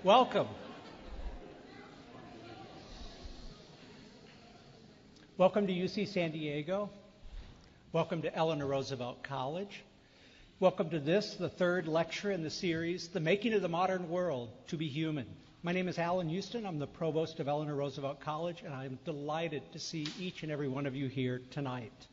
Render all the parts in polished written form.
Welcome. Welcome to UC San Diego. Welcome to Eleanor Roosevelt College. Welcome to this, the third lecture in the series, The Making of the Modern World, To Be Human. My name is Alan Houston. I'm the provost of Eleanor Roosevelt College, and I'm delighted to see each and every one of you here tonight.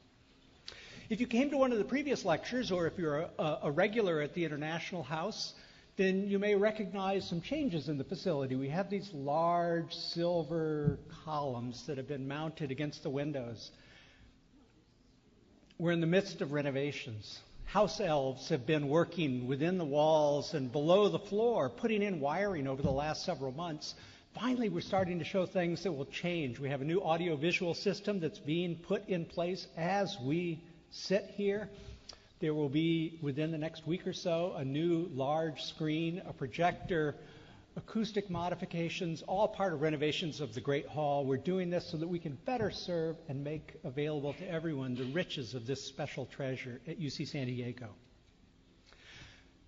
If you came to one of the previous lectures, or if you're a regular at the International House, then you may recognize some changes in the facility. We have these large silver columns that have been mounted against the windows. We're in the midst of renovations. House elves have been working within the walls and below the floor, putting in wiring over the last several months. Finally, we're starting to show things that will change. We have a new audiovisual system that's being put in place as we sit here. There will be, within the next week or so, a new large screen, a projector, acoustic modifications, all part of renovations of the Great Hall. We're doing this so that we can better serve and make available to everyone the riches of this special treasure at UC San Diego.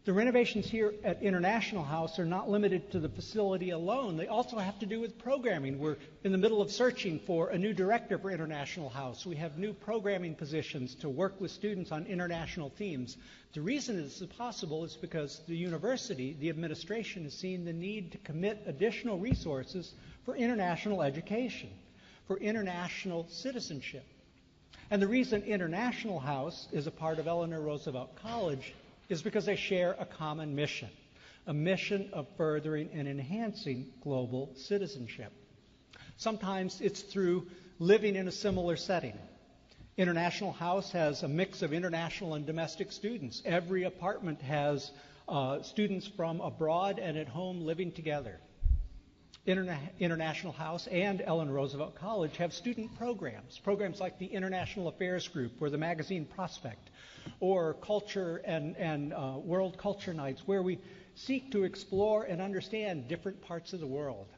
The renovations here at International House are not limited to the facility alone. They also have to do with programming. We're in the middle of searching for a new director for International House. We have new programming positions to work with students on international themes. The reason this is possible is because the university, the administration, has seen the need to commit additional resources for international education, for international citizenship. And the reason International House is a part of Eleanor Roosevelt College is because they share a common mission, a mission of furthering and enhancing global citizenship. Sometimes it's through living in a similar setting. International House has a mix of international and domestic students. Every apartment has students from abroad and at home living together. International House and Eleanor Roosevelt College have student programs like the International Affairs Group or the magazine Prospect, or Culture and World Culture Nights, where we seek to explore and understand different parts of the world.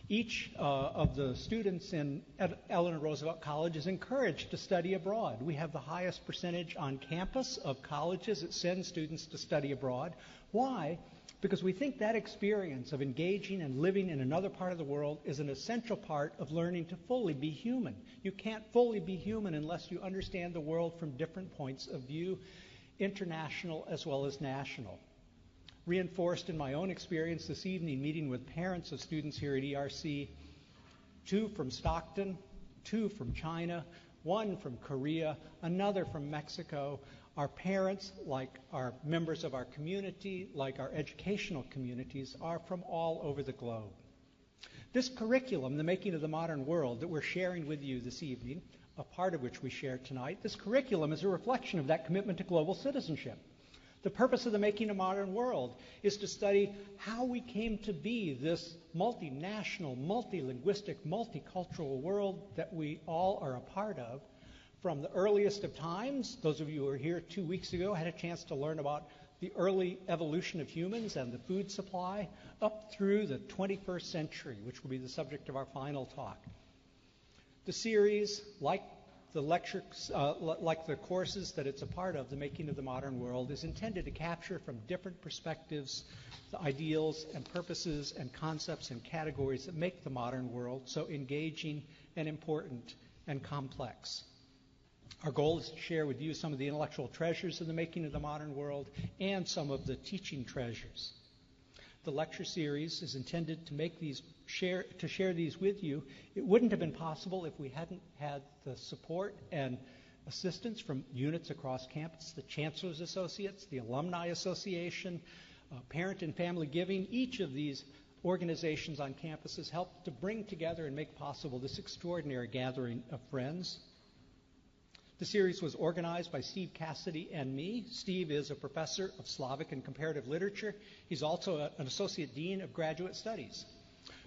Each of the students in Eleanor Roosevelt College is encouraged to study abroad. We have the highest percentage on campus of colleges that send students to study abroad. Why? Because we think that experience of engaging and living in another part of the world is an essential part of learning to fully be human. You can't fully be human unless you understand the world from different points of view, international as well as national. Reinforced in my own experience this evening meeting with parents of students here at ERC, 2 from Stockton, 2 from China, 1 from Korea, another from Mexico. Our parents, like our members of our community, like our educational communities, are from all over the globe. This curriculum, The Making of the Modern World, that we're sharing with you this evening, a part of which we share tonight, this curriculum is a reflection of that commitment to global citizenship. The purpose of The Making of a Modern World is to study how we came to be this multinational, multilinguistic, multicultural world that we all are a part of. From the earliest of times, those of you who were here 2 weeks ago had a chance to learn about the early evolution of humans and the food supply, up through the 21st century, which will be the subject of our final talk. The series, like the lectures, like the courses that it's a part of, The Making of the Modern World, is intended to capture from different perspectives the ideals and purposes and concepts and categories that make the modern world so engaging and important and complex. Our goal is to share with you some of the intellectual treasures of the making of the modern world and some of the teaching treasures. The lecture series is intended to share these with you. It wouldn't have been possible if we hadn't had the support and assistance from units across campus, the Chancellor's Associates, the Alumni Association, Parent and Family Giving. Each of these organizations on campuses helped to bring together and make possible this extraordinary gathering of friends. The series was organized by Steve Cassidy and me. Steve is a professor of Slavic and comparative literature. He's also an associate dean of graduate studies.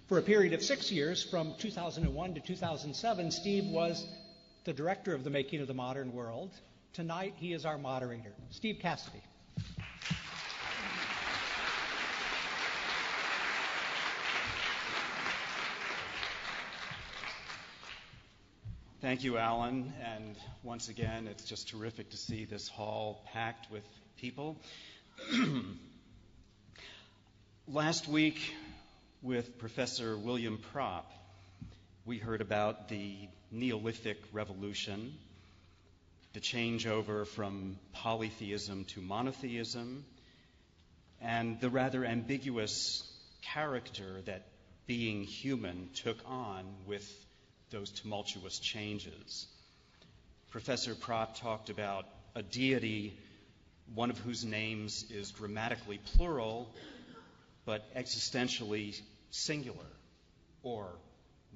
For a period of 6 years, from 2001 to 2007, Steve was the director of The Making of the Modern World. Tonight, he is our moderator. Steve Cassidy. Thank you, Alan, and once again, it's just terrific to see this hall packed with people. Last week, with Professor William Propp, we heard about the Neolithic Revolution, the changeover from polytheism to monotheism, and the rather ambiguous character that being human took on with those tumultuous changes. Professor Propp talked about a deity, one of whose names is grammatically plural, but existentially singular, or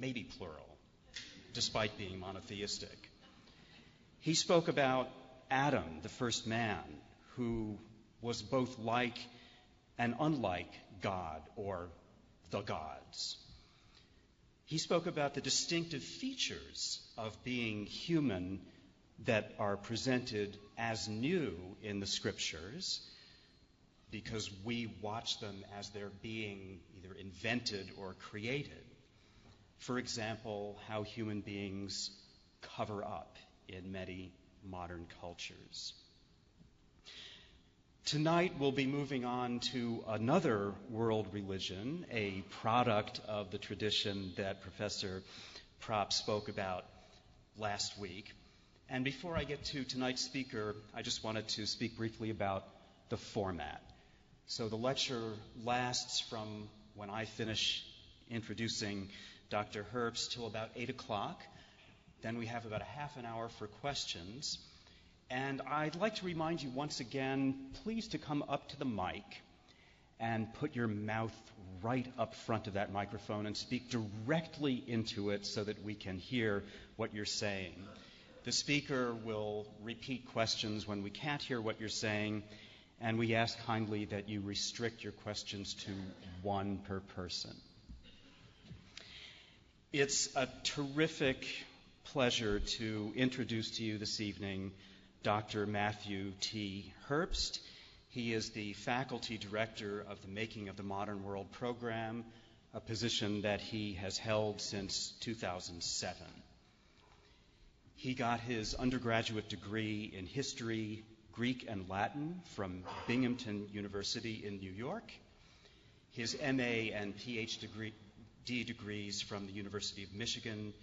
maybe plural, despite being monotheistic. He spoke about Adam, the first man, who was both like and unlike God or the gods. He spoke about the distinctive features of being human that are presented as new in the scriptures, because we watch them as they're being either invented or created. For example, how human beings cover up in many modern cultures. Tonight we'll be moving on to another world religion, a product of the tradition that Professor Propp spoke about last week. And before I get to tonight's speaker, I just wanted to speak briefly about the format. So the lecture lasts from when I finish introducing Dr. Herbst till about 8 o'clock. Then we have about a half an hour for questions. And I'd like to remind you once again, please to come up to the mic and put your mouth right up front of that microphone and speak directly into it so that we can hear what you're saying. The speaker will repeat questions when we can't hear what you're saying, and we ask kindly that you restrict your questions to one per person. It's a terrific pleasure to introduce to you this evening Dr. Matthew T. Herbst. He is the faculty director of the Making of the Modern World program, a position that he has held since 2007. He got his undergraduate degree in history, Greek and Latin from Binghamton University in New York, his MA and PhD degrees from the University of Michigan,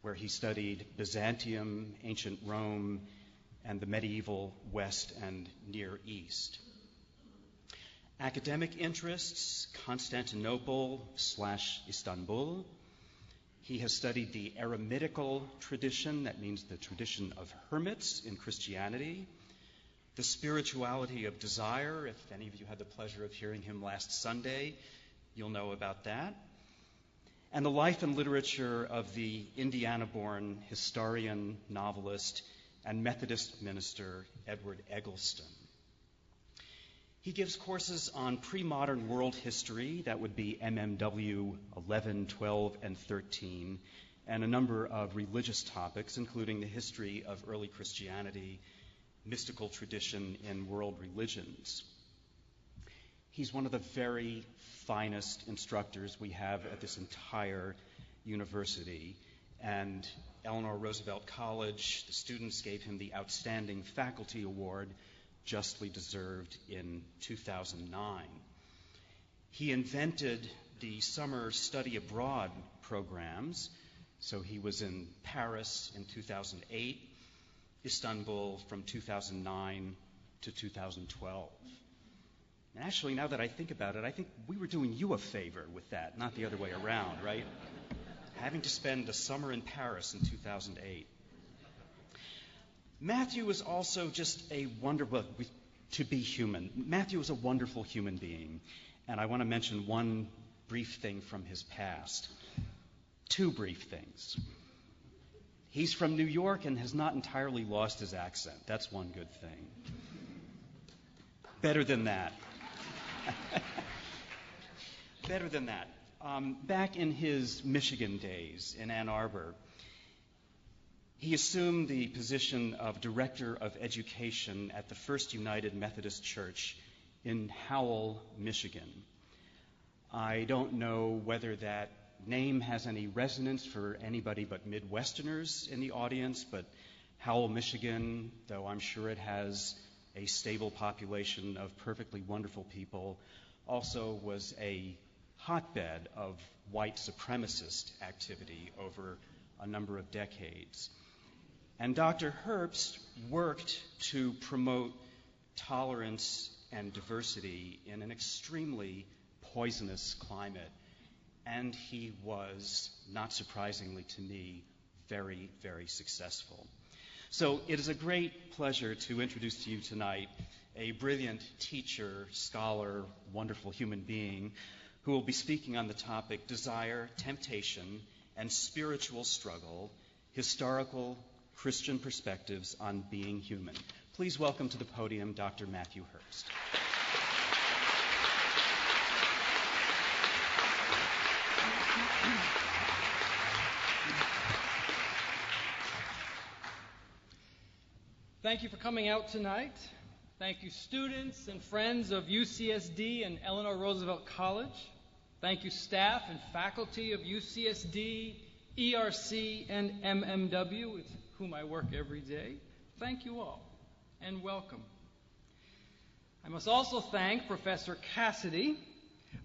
where he studied Byzantium, ancient Rome, and the medieval West and Near East. Academic interests, Constantinople/Istanbul. He has studied the eremitical tradition, that means the tradition of hermits in Christianity, the spirituality of desire. If any of you had the pleasure of hearing him last Sunday, you'll know about that. And the life and literature of the Indiana-born historian, novelist, and Methodist minister Edward Eggleston. He gives courses on pre-modern world history, that would be MMW 11, 12, and 13, and a number of religious topics, including the history of early Christianity, mystical tradition in world religions. He's one of the very finest instructors we have at this entire university, and Eleanor Roosevelt College, the students gave him the Outstanding Faculty Award, justly deserved, in 2009. He invented the summer study abroad programs, so he was in Paris in 2008, Istanbul from 2009 to 2012. And actually, now that I think about it, I think we were doing you a favor with that, not the other way around, right? Having to spend a summer in Paris in 2008. Matthew is also just a wonderful, to be human. Matthew is a wonderful human being. And I want to mention one brief thing from his past. Two brief things. He's from New York and has not entirely lost his accent. That's one good thing. Better than that. Better than that. Back in his Michigan days in Ann Arbor, he assumed the position of Director of Education at the First United Methodist Church in Howell, Michigan. I don't know whether that name has any resonance for anybody but Midwesterners in the audience, but Howell, Michigan, though I'm sure it has a stable population of perfectly wonderful people, also was a hotbed of white supremacist activity over a number of decades. And Dr. Herbst worked to promote tolerance and diversity in an extremely poisonous climate. And he was, not surprisingly to me, very, very successful. So it is a great pleasure to introduce to you tonight a brilliant teacher, scholar, wonderful human being who will be speaking on the topic Desire, Temptation, and Spiritual Struggle, Historical Christian Perspectives on Being Human. Please welcome to the podium Dr. Matthew Herbst. Thank you for coming out tonight. Thank you, students and friends of UCSD and Eleanor Roosevelt College. Thank you, staff and faculty of UCSD, ERC, and MMW, with whom I work every day. Thank you all, and welcome. I must also thank Professor Cassidy,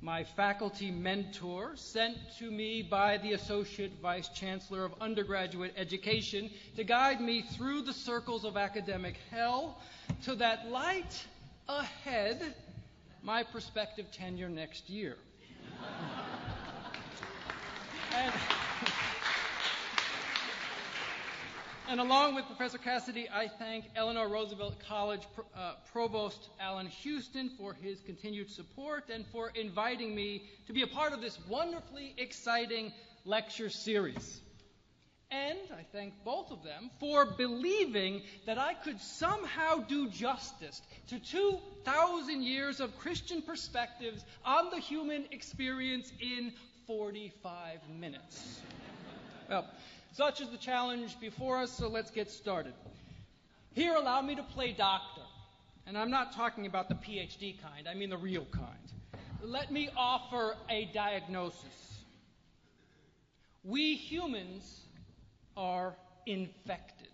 my faculty mentor, sent to me by the Associate Vice Chancellor of Undergraduate Education to guide me through the circles of academic hell to that light ahead, my prospective tenure next year. And along with Professor Cassidy, I thank Eleanor Roosevelt College Provost Alan Houston for his continued support and for inviting me to be a part of this wonderfully exciting lecture series. And I thank both of them for believing that I could somehow do justice to 2,000 years of Christian perspectives on the human experience in 45 minutes. Well, such is the challenge before us, so let's get started. Here, allow me to play doctor. And I'm not talking about the PhD kind, I mean the real kind. Let me offer a diagnosis. We humans are infected.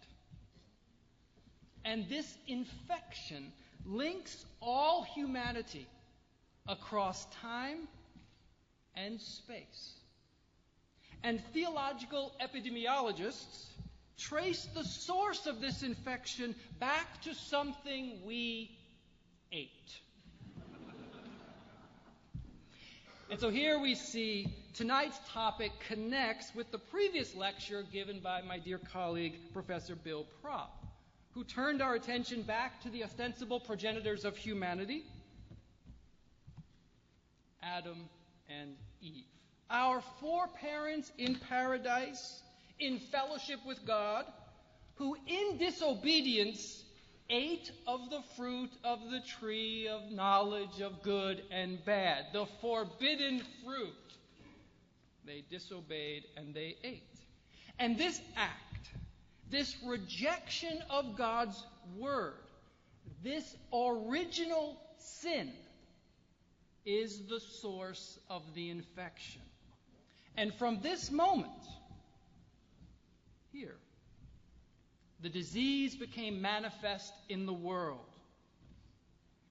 And this infection links all humanity across time and space. And theological epidemiologists trace the source of this infection back to something we ate. And so here we see tonight's topic connects with the previous lecture given by my dear colleague, Professor Bill Propp, who turned our attention back to the ostensible progenitors of humanity, Adam and Eve. Our foreparents in paradise, in fellowship with God, who in disobedience ate of the fruit of the tree of knowledge of good and bad, the forbidden fruit. They disobeyed and they ate. And this act, this rejection of God's word, this original sin, is the source of the infection. And from this moment, here, the disease became manifest in the world.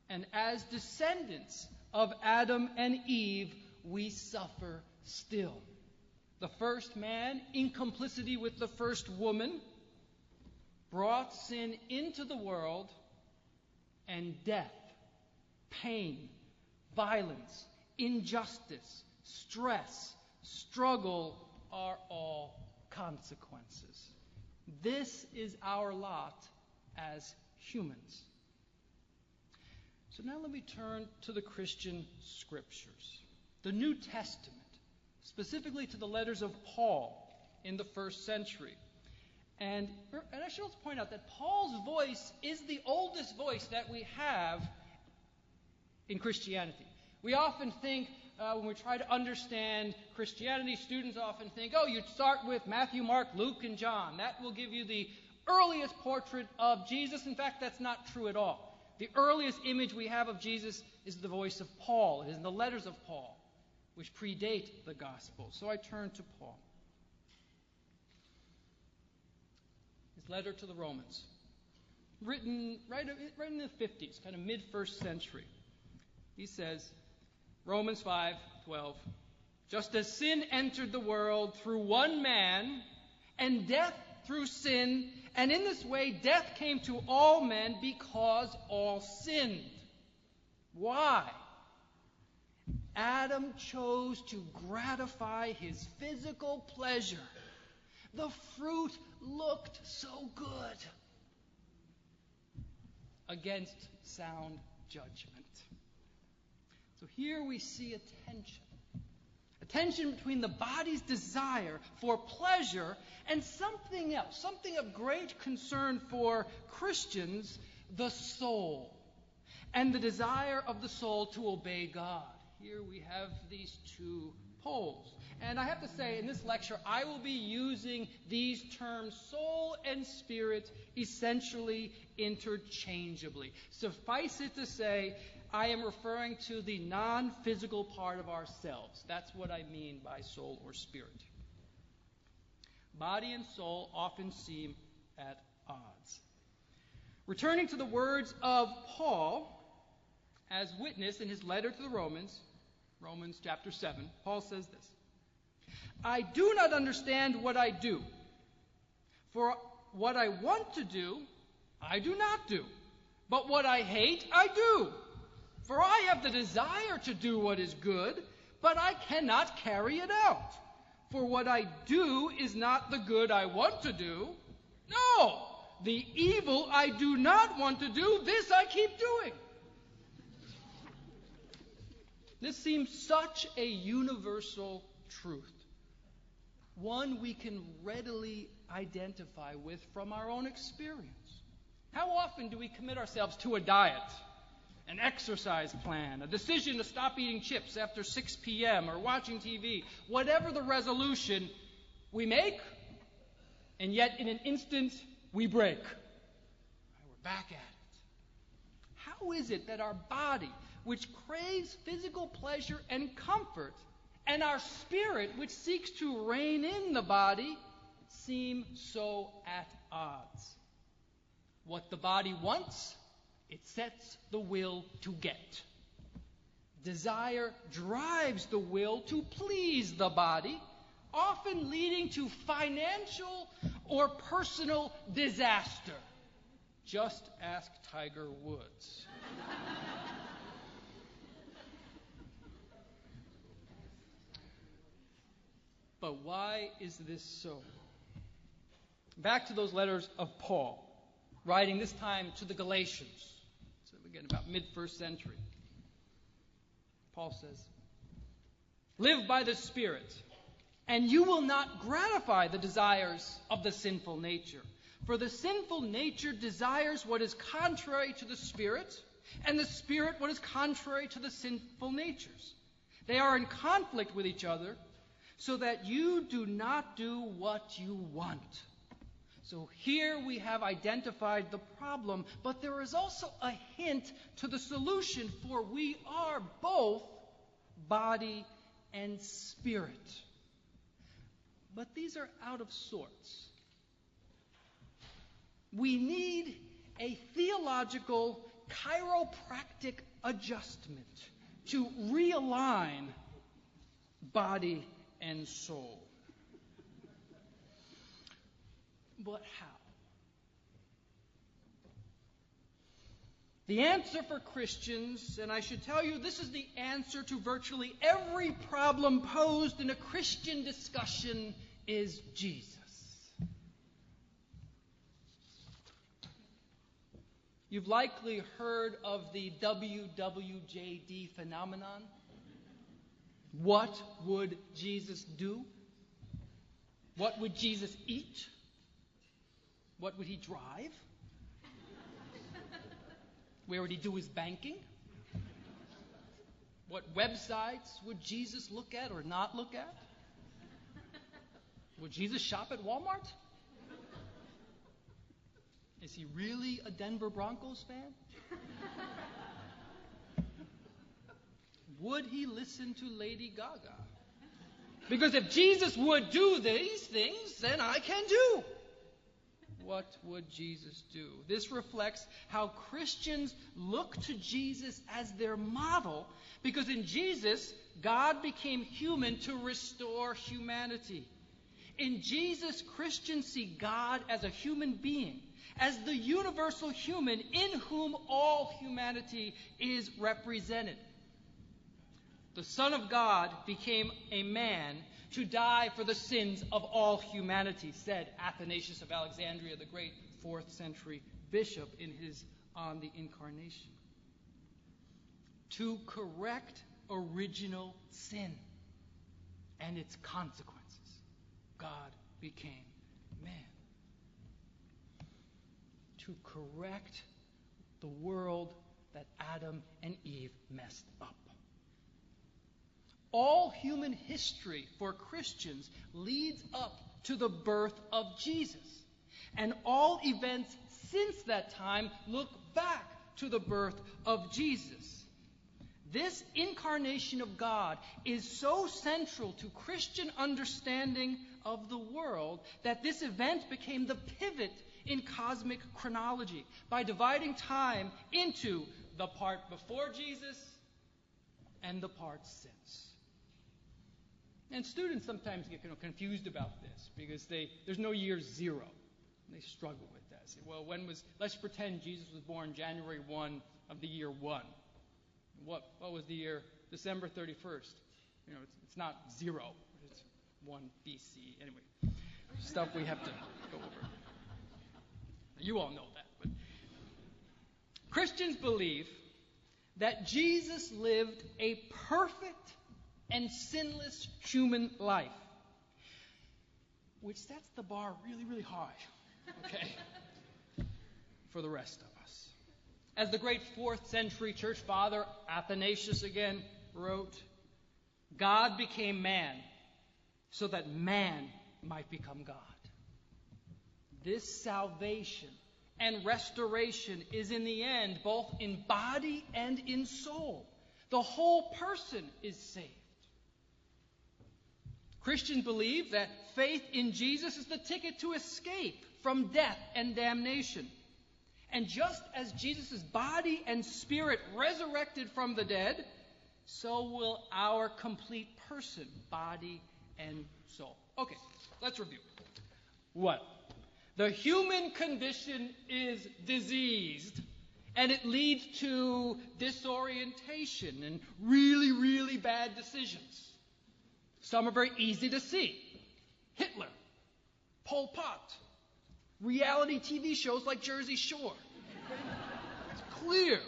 And as descendants of Adam and Eve, we suffer still. The first man, in complicity with the first woman, brought sin into the world, and death, pain, violence, injustice, stress, struggle are all consequences. This is our lot as humans. So now let me turn to the Christian scriptures, the New Testament, specifically to the letters of Paul in the first century. And I should also point out that Paul's voice is the oldest voice that we have in Christianity. We often think, when we try to understand Christianity, students often think, you start with Matthew, Mark, Luke, and John. That will give you the earliest portrait of Jesus. In fact, that's not true at all. The earliest image we have of Jesus is the voice of Paul. It is in the letters of Paul, which predate the gospel. So I turn to Paul. His letter to the Romans, written right in the 50s, kind of mid-first century. He says, Romans 5:12. Just as sin entered the world through one man, and death through sin, and in this way death came to all men because all sinned. Why? Adam chose to gratify his physical pleasure. The fruit looked so good against sound judgment. So here we see a tension. A tension between the body's desire for pleasure and something else, something of great concern for Christians, the soul, and the desire of the soul to obey God. Here we have these two poles. And I have to say, in this lecture, I will be using these terms, soul and spirit, essentially interchangeably. Suffice it to say, I am referring to the non-physical part of ourselves. That's what I mean by soul or spirit. Body and soul often seem at odds. Returning to the words of Paul, as witnessed in his letter to the Romans, Romans chapter 7, Paul says this: I do not understand what I do. For what I want to do, I do not do. But what I hate, I do. For I have the desire to do what is good, but I cannot carry it out. For what I do is not the good I want to do. No, the evil I do not want to do, this I keep doing. This seems such a universal truth, one we can readily identify with from our own experience. How often do we commit ourselves to a diet, an exercise plan, a decision to stop eating chips after 6 p.m. or watching TV, whatever the resolution we make, and yet in an instant we break. We're back at it. How is it that our body, which craves physical pleasure and comfort, and our spirit, which seeks to rein in the body, seem so at odds? What the body wants, it sets the will to get. Desire drives the will to please the body, often leading to financial or personal disaster. Just ask Tiger Woods. But why is this so? Back to those letters of Paul, writing this time to the Galatians. So again, about mid-first century. Paul says, live by the Spirit, and you will not gratify the desires of the sinful nature. For the sinful nature desires what is contrary to the Spirit, and the Spirit what is contrary to the sinful natures. They are in conflict with each other, so that you do not do what you want. So here we have identified the problem, but there is also a hint to the solution, for we are both body and spirit. But these are out of sorts. We need a theological, chiropractic adjustment to realign body and soul. But how? The answer for Christians, and I should tell you, this is the answer to virtually every problem posed in a Christian discussion, is Jesus. You've likely heard of the WWJD phenomenon. What would Jesus do? What would Jesus eat? What would he drive? Where would he do his banking? What websites would Jesus look at or not look at? Would Jesus shop at Walmart? Is he really a Denver Broncos fan? Would he listen to Lady Gaga? Because if Jesus would do these things, then I can do. what would Jesus do? This reflects how Christians look to Jesus as their model, because in Jesus, God became human to restore humanity. In Jesus, Christians see God as a human being, as the universal human in whom all humanity is represented. The Son of God became a man to die for the sins of all humanity, said Athanasius of Alexandria, the great 4th century bishop, in his On the Incarnation. To correct original sin and its consequences, God became man. To correct the world that Adam and Eve messed up. All human history for Christians leads up to the birth of Jesus. And all events since that time look back to the birth of Jesus. This incarnation of God is so central to Christian understanding of the world that this event became the pivot in cosmic chronology by dividing time into the part before Jesus and the part since. And students sometimes get confused about this because there's no year zero. They struggle with that. Say, well, let's pretend Jesus was born January 1 of the year 1. What was the year? December 31st. It's not 0. It's 1 BC. Anyway, stuff we have to go over. You all know that. But Christians believe that Jesus lived a perfect and sinless human life, which sets the bar really, really high, okay, for the rest of us. As the great 4th century church father Athanasius again wrote, God became man so that man might become God. This salvation and restoration is in the end both in body and in soul. The whole person is saved. Christians believe that faith in Jesus is the ticket to escape from death and damnation. And just as Jesus' body and spirit resurrected from the dead, so will our complete person, body and soul. Okay, let's review. 1. The human condition is diseased, and it leads to disorientation and really, really bad decisions. Some are very easy to see. Hitler, Pol Pot, reality TV shows like Jersey Shore. It's clear.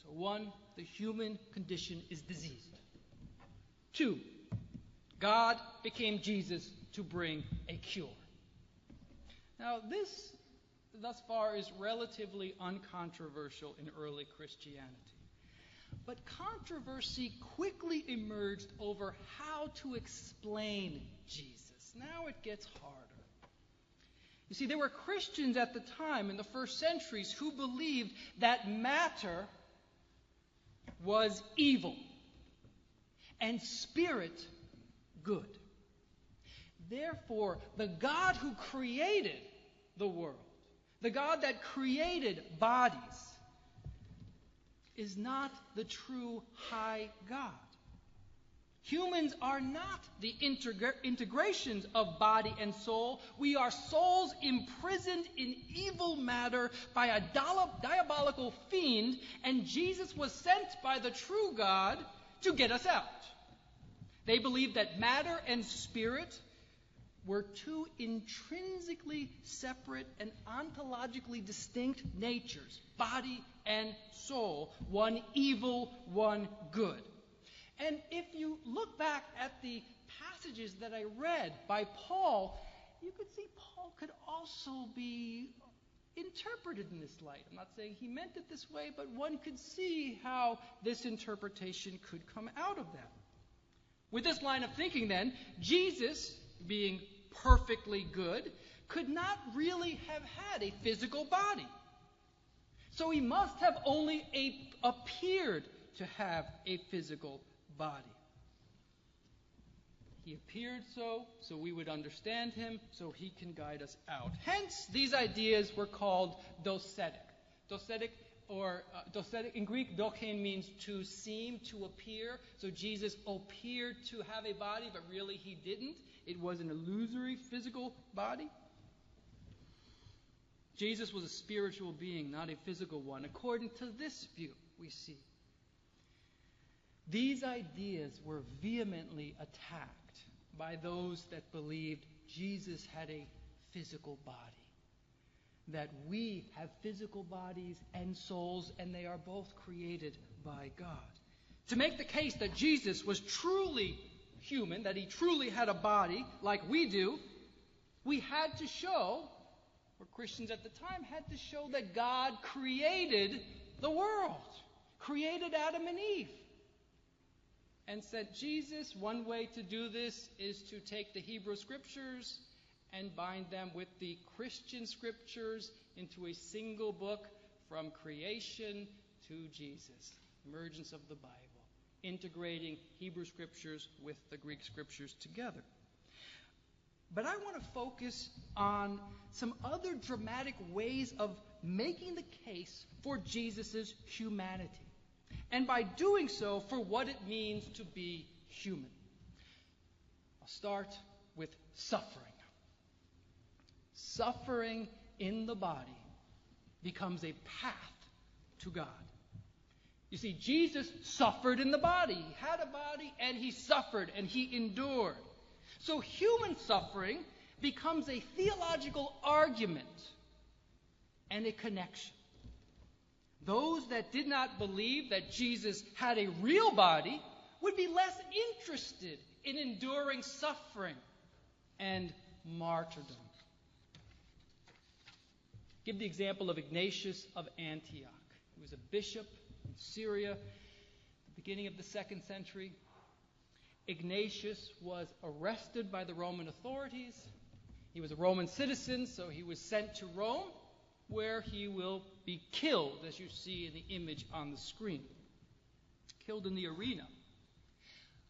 So 1, the human condition is diseased. 2, God became Jesus to bring a cure. Now this, thus far, is relatively uncontroversial in early Christianity. But controversy quickly emerged over how to explain Jesus. Now it gets harder. You see, there were Christians at the time, in the first centuries, who believed that matter was evil and spirit good. Therefore, the God who created the world, the God that created bodies, is not the true high God. Humans are not the integrations of body and soul. We are souls imprisoned in evil matter by a diabolical fiend, and Jesus was sent by the true God to get us out. They believed that matter and spirit were two intrinsically separate and ontologically distinct natures, body and soul, one evil, one good. And if you look back at the passages that I read by Paul, you could see Paul could also be interpreted in this light. I'm not saying he meant it this way, but one could see how this interpretation could come out of that. With this line of thinking, then, Jesus, being perfectly good, could not really have had a physical body. So he must have only appeared to have a physical body. He appeared so we would understand him, so he can guide us out. Hence, these ideas were called docetic. Docetic in Greek, dokein means to seem, to appear. So Jesus appeared to have a body, but really he didn't. It was an illusory physical body. Jesus was a spiritual being, not a physical one, according to this view we see. These ideas were vehemently attacked by those that believed Jesus had a physical body, that we have physical bodies and souls, and they are both created by God. To make the case that Jesus was truly human, that he truly had a body like we do, we had to show, or Christians at the time had to show, that God created the world, created Adam and Eve, and sent Jesus. One way to do this is to take the Hebrew Scriptures and bind them with the Christian Scriptures into a single book from creation to Jesus, emergence of the Bible, integrating Hebrew Scriptures with the Greek Scriptures together. But I want to focus on some other dramatic ways of making the case for Jesus' humanity, and by doing so, for what it means to be human. I'll start with suffering. Suffering in the body becomes a path to God. You see, Jesus suffered in the body. He had a body and he suffered and he endured. So human suffering becomes a theological argument and a connection. Those that did not believe that Jesus had a real body would be less interested in enduring suffering and martyrdom. Give the example of Ignatius of Antioch. He was a bishop in Syria at the beginning of the 2nd century. Ignatius was arrested by the Roman authorities. He was a Roman citizen, so he was sent to Rome, where he will be killed, as you see in the image on the screen. Killed in the arena.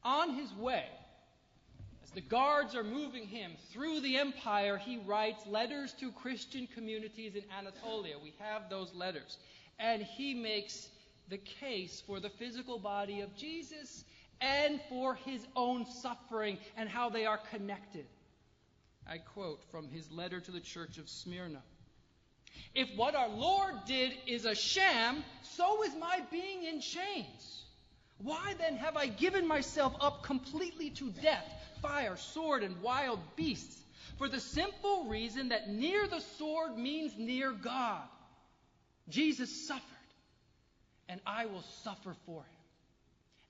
On his way, as the guards are moving him through the empire, he writes letters to Christian communities in Anatolia. We have those letters. And he makes the case for the physical body of Jesus and for his own suffering and how they are connected. I quote from his letter to the church of Smyrna. If what our Lord did is a sham, so is my being in chains. Why then have I given myself up completely to death, fire, sword, and wild beasts? For the simple reason that near the sword means near God. Jesus suffered, and I will suffer for him.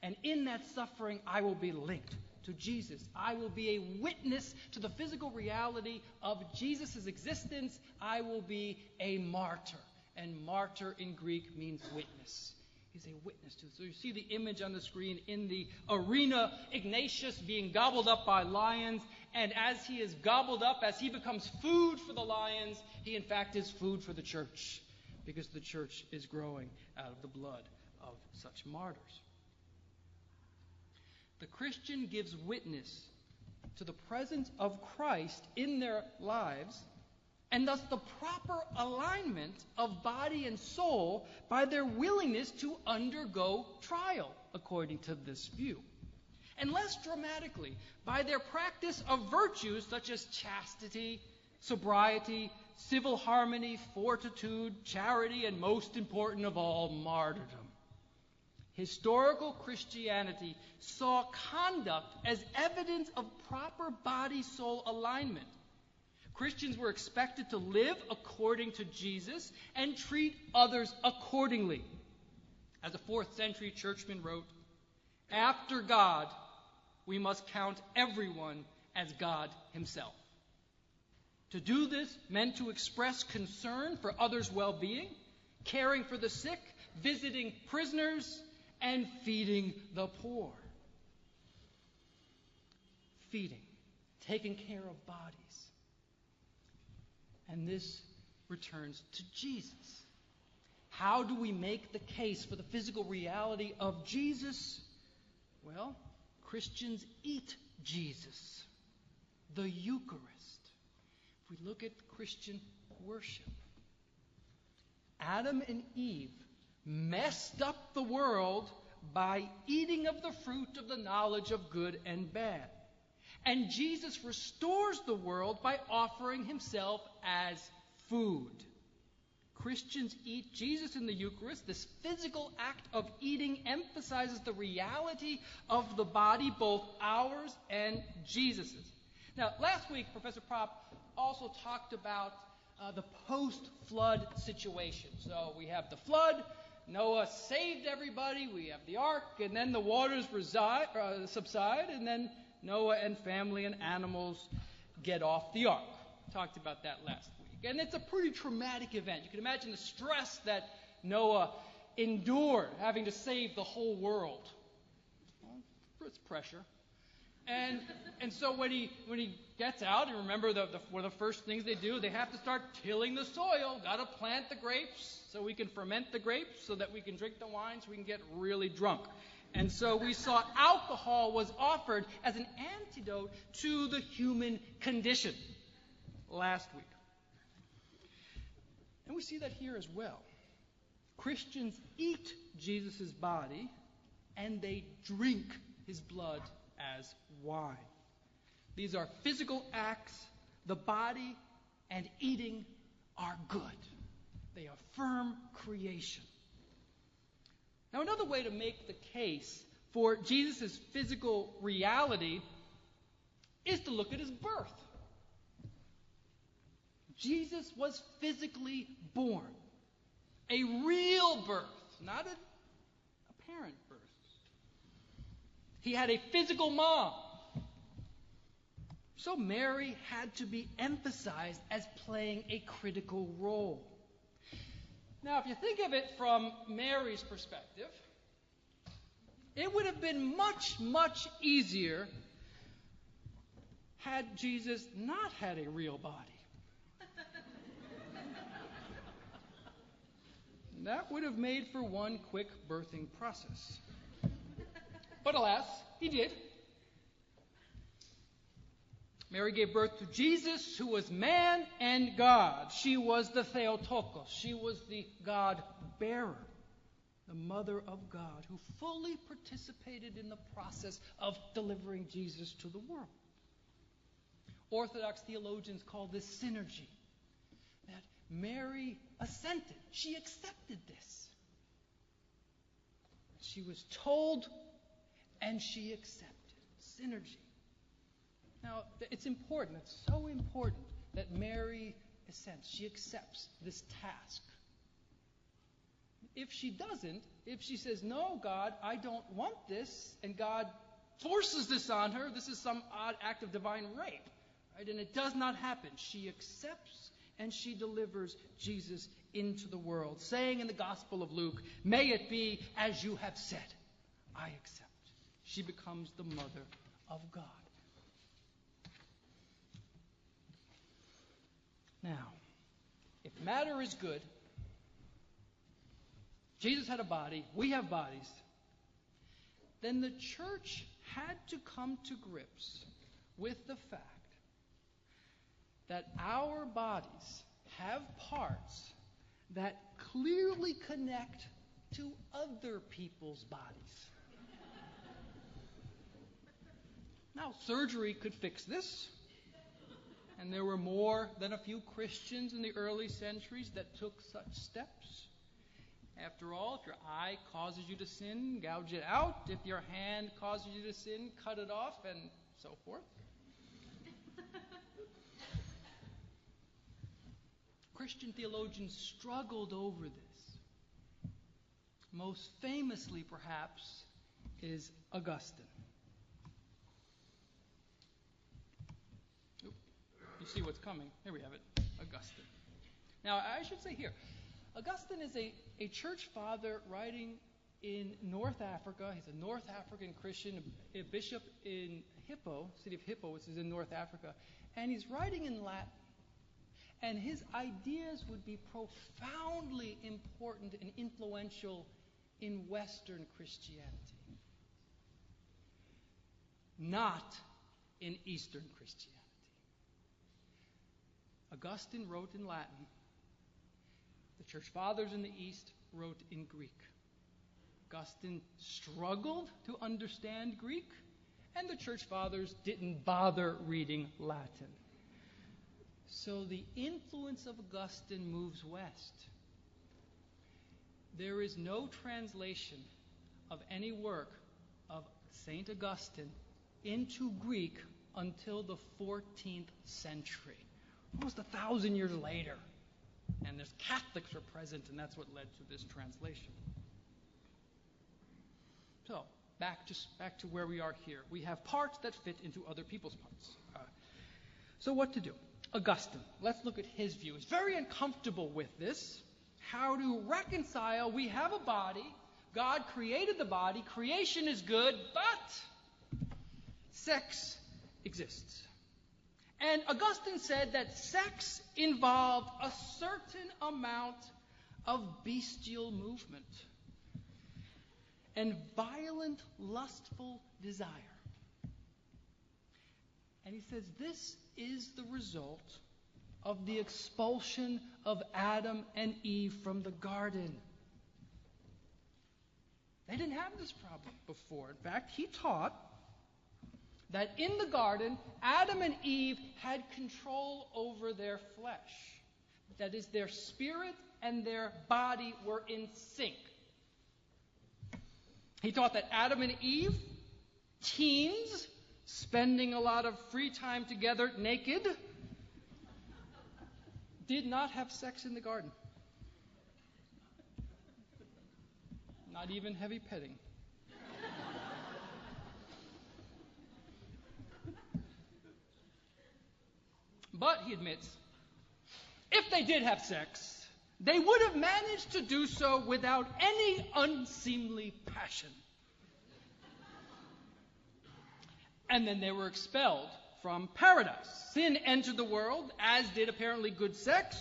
And in that suffering, I will be linked to Jesus. I will be a witness to the physical reality of Jesus' existence. I will be a martyr. And martyr in Greek means witness. He's a witness to. So you see the image on the screen in the arena, Ignatius being gobbled up by lions. And as he is gobbled up, as he becomes food for the lions, he in fact is food for the church, because the church is growing out of the blood of such martyrs. The Christian gives witness to the presence of Christ in their lives, and thus the proper alignment of body and soul by their willingness to undergo trial, according to this view. And less dramatically, by their practice of virtues such as chastity, sobriety, civil harmony, fortitude, charity, and most important of all, martyrdom. Historical Christianity saw conduct as evidence of proper body-soul alignment. Christians were expected to live according to Jesus and treat others accordingly. As a 4th century churchman wrote, after God, we must count everyone as God himself. To do this meant to express concern for others' well-being, caring for the sick, visiting prisoners, and feeding the poor. Feeding, taking care of bodies. And this returns to Jesus. How do we make the case for the physical reality of Jesus? Well, Christians eat Jesus, the Eucharist. If we look at Christian worship, Adam and Eve messed up the world by eating of the fruit of the knowledge of good and bad. And Jesus restores the world by offering himself as food. Christians eat Jesus in the Eucharist. This physical act of eating emphasizes the reality of the body, both ours and Jesus's. Now, last week, Professor Propp also talked about the post-flood situation. So we have the flood. Noah saved everybody. We have the ark, and then the waters subside, and then Noah and family and animals get off the ark. Talked about that last week. And it's a pretty traumatic event. You can imagine the stress that Noah endured, having to save the whole world. Well, it's pressure. And so when he gets out, and remember one of the first things they do, they have to start tilling the soil. Got to plant the grapes so we can ferment the grapes, so that we can drink the wine, so we can get really drunk. And so we saw alcohol was offered as an antidote to the human condition last week. And we see that here as well. Christians eat Jesus' body, and they drink his blood as wine. These are physical acts. The body and eating are good. They affirm creation. Now, another way to make the case for Jesus' physical reality is to look at his birth. Jesus was physically born. A real birth, not a apparent birth. He had a physical mom. So Mary had to be emphasized as playing a critical role. Now, if you think of it from Mary's perspective, it would have been much, much easier had Jesus not had a real body. That would have made for one quick birthing process. But alas, he did. Mary gave birth to Jesus, who was man and God. She was the Theotokos. She was the God-bearer, the mother of God, who fully participated in the process of delivering Jesus to the world. Orthodox theologians call this synergy, that Mary assented. She accepted this. She was told, and she accepted. Synergy. Now, it's important. It's so important that Mary assents. She accepts this task. If she doesn't, if she says, no, God, I don't want this, and God forces this on her, this is some odd act of divine rape. Right? And it does not happen. She accepts and she delivers Jesus into the world, saying in the Gospel of Luke, may it be as you have said. I accept. She becomes the mother of God. Now, if matter is good, Jesus had a body, we have bodies, then the church had to come to grips with the fact that our bodies have parts that clearly connect to other people's bodies. Now, surgery could fix this. And there were more than a few Christians in the early centuries that took such steps. After all, if your eye causes you to sin, gouge it out. If your hand causes you to sin, cut it off, and so forth. Christian theologians struggled over this. Most famously, perhaps, is Augustine. You see what's coming. Here we have it. Augustine. Now, I should say here, Augustine is a church father writing in North Africa. He's a North African Christian, a bishop in Hippo, city of Hippo, which is in North Africa. And he's writing in Latin. And his ideas would be profoundly important and influential in Western Christianity. Not in Eastern Christianity. Augustine wrote in Latin. The Church Fathers in the East wrote in Greek. Augustine struggled to understand Greek, and the Church Fathers didn't bother reading Latin. So the influence of Augustine moves west. There is no translation of any work of St. Augustine into Greek until the 14th century, almost 1,000 years later. And there's Catholics are present, and that's what led to this translation. So, back to where we are here. We have parts that fit into other people's parts. So what to do? Augustine. Let's look at his view. He's very uncomfortable with this. How to reconcile, we have a body, God created the body, creation is good, but sex exists. And Augustine said that sex involved a certain amount of bestial movement and violent, lustful desire. And he says this is the result of the expulsion of Adam and Eve from the garden. They didn't have this problem before. In fact, he taught that in the garden, Adam and Eve had control over their flesh. That is, their spirit and their body were in sync. He taught that Adam and Eve, teens, spending a lot of free time together naked, did not have sex in the garden. Not even heavy petting. But, he admits, if they did have sex, they would have managed to do so without any unseemly passion. And then they were expelled from paradise. Sin entered the world, as did apparently good sex.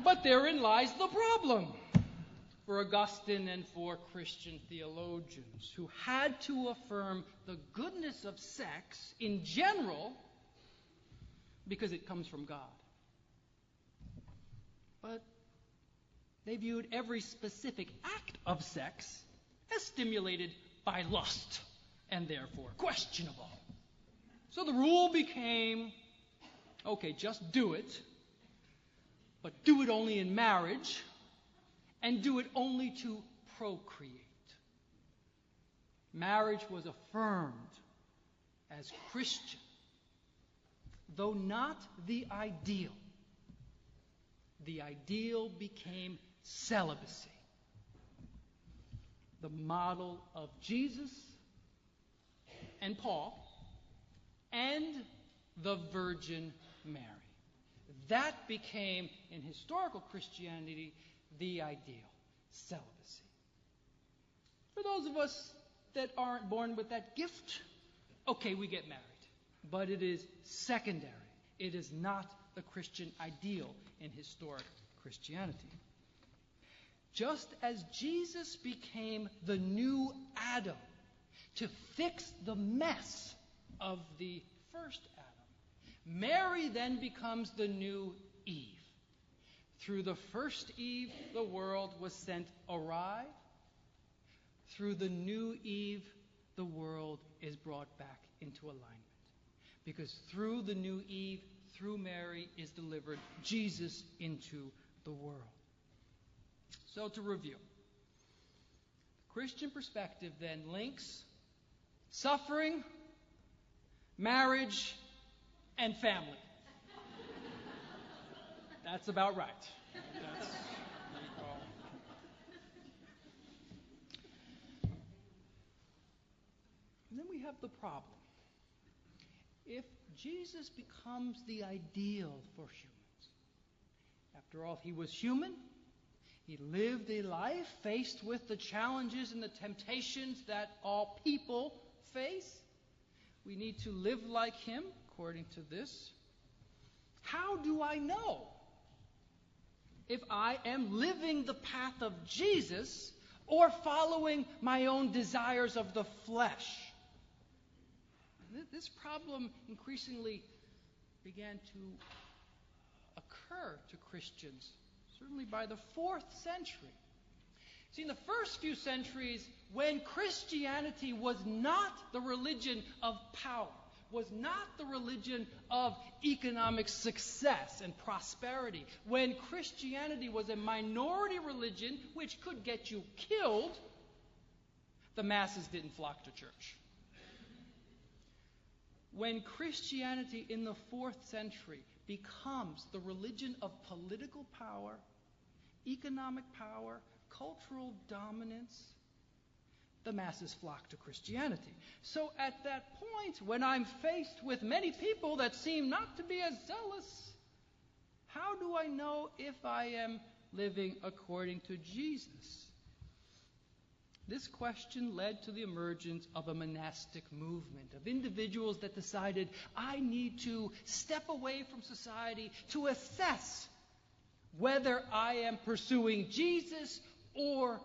But therein lies the problem for Augustine and for Christian theologians who had to affirm the goodness of sex in general because it comes from God. But they viewed every specific act of sex as stimulated by lust and therefore questionable. So the rule became, okay, just do it, but do it only in marriage and do it only to procreate. Marriage was affirmed as Christian, though not the ideal. The ideal became celibacy, the model of Jesus and Paul and the Virgin Mary. That became, in historical Christianity, the ideal, celibacy. For those of us that aren't born with that gift, okay, we get married. But it is secondary. It is not the Christian ideal in historic Christianity. Just as Jesus became the new Adam to fix the mess of the first Adam, Mary then becomes the new Eve. Through the first Eve, the world was sent awry. Through the new Eve, the world is brought back into alignment. Because through the new Eve, through Mary, is delivered Jesus into the world. So to review, the Christian perspective then links suffering, marriage, and family. That's about right. And then we have the problem. If Jesus becomes the ideal for humans, after all, he was human, he lived a life faced with the challenges and the temptations that all people face. We need to live like him, according to this. How do I know if I am living the path of Jesus or following my own desires of the flesh? This problem increasingly began to occur to Christians, certainly by the 4th century. See, in the first few centuries, when Christianity was not the religion of power, was not the religion of economic success and prosperity, when Christianity was a minority religion which could get you killed, the masses didn't flock to church. When Christianity in the 4th century becomes the religion of political power, economic power, cultural dominance, the masses flock to Christianity. So at that point, when I'm faced with many people that seem not to be as zealous, how do I know if I am living according to Jesus? This question led to the emergence of a monastic movement, of individuals that decided, I need to step away from society to assess whether I am pursuing Jesus or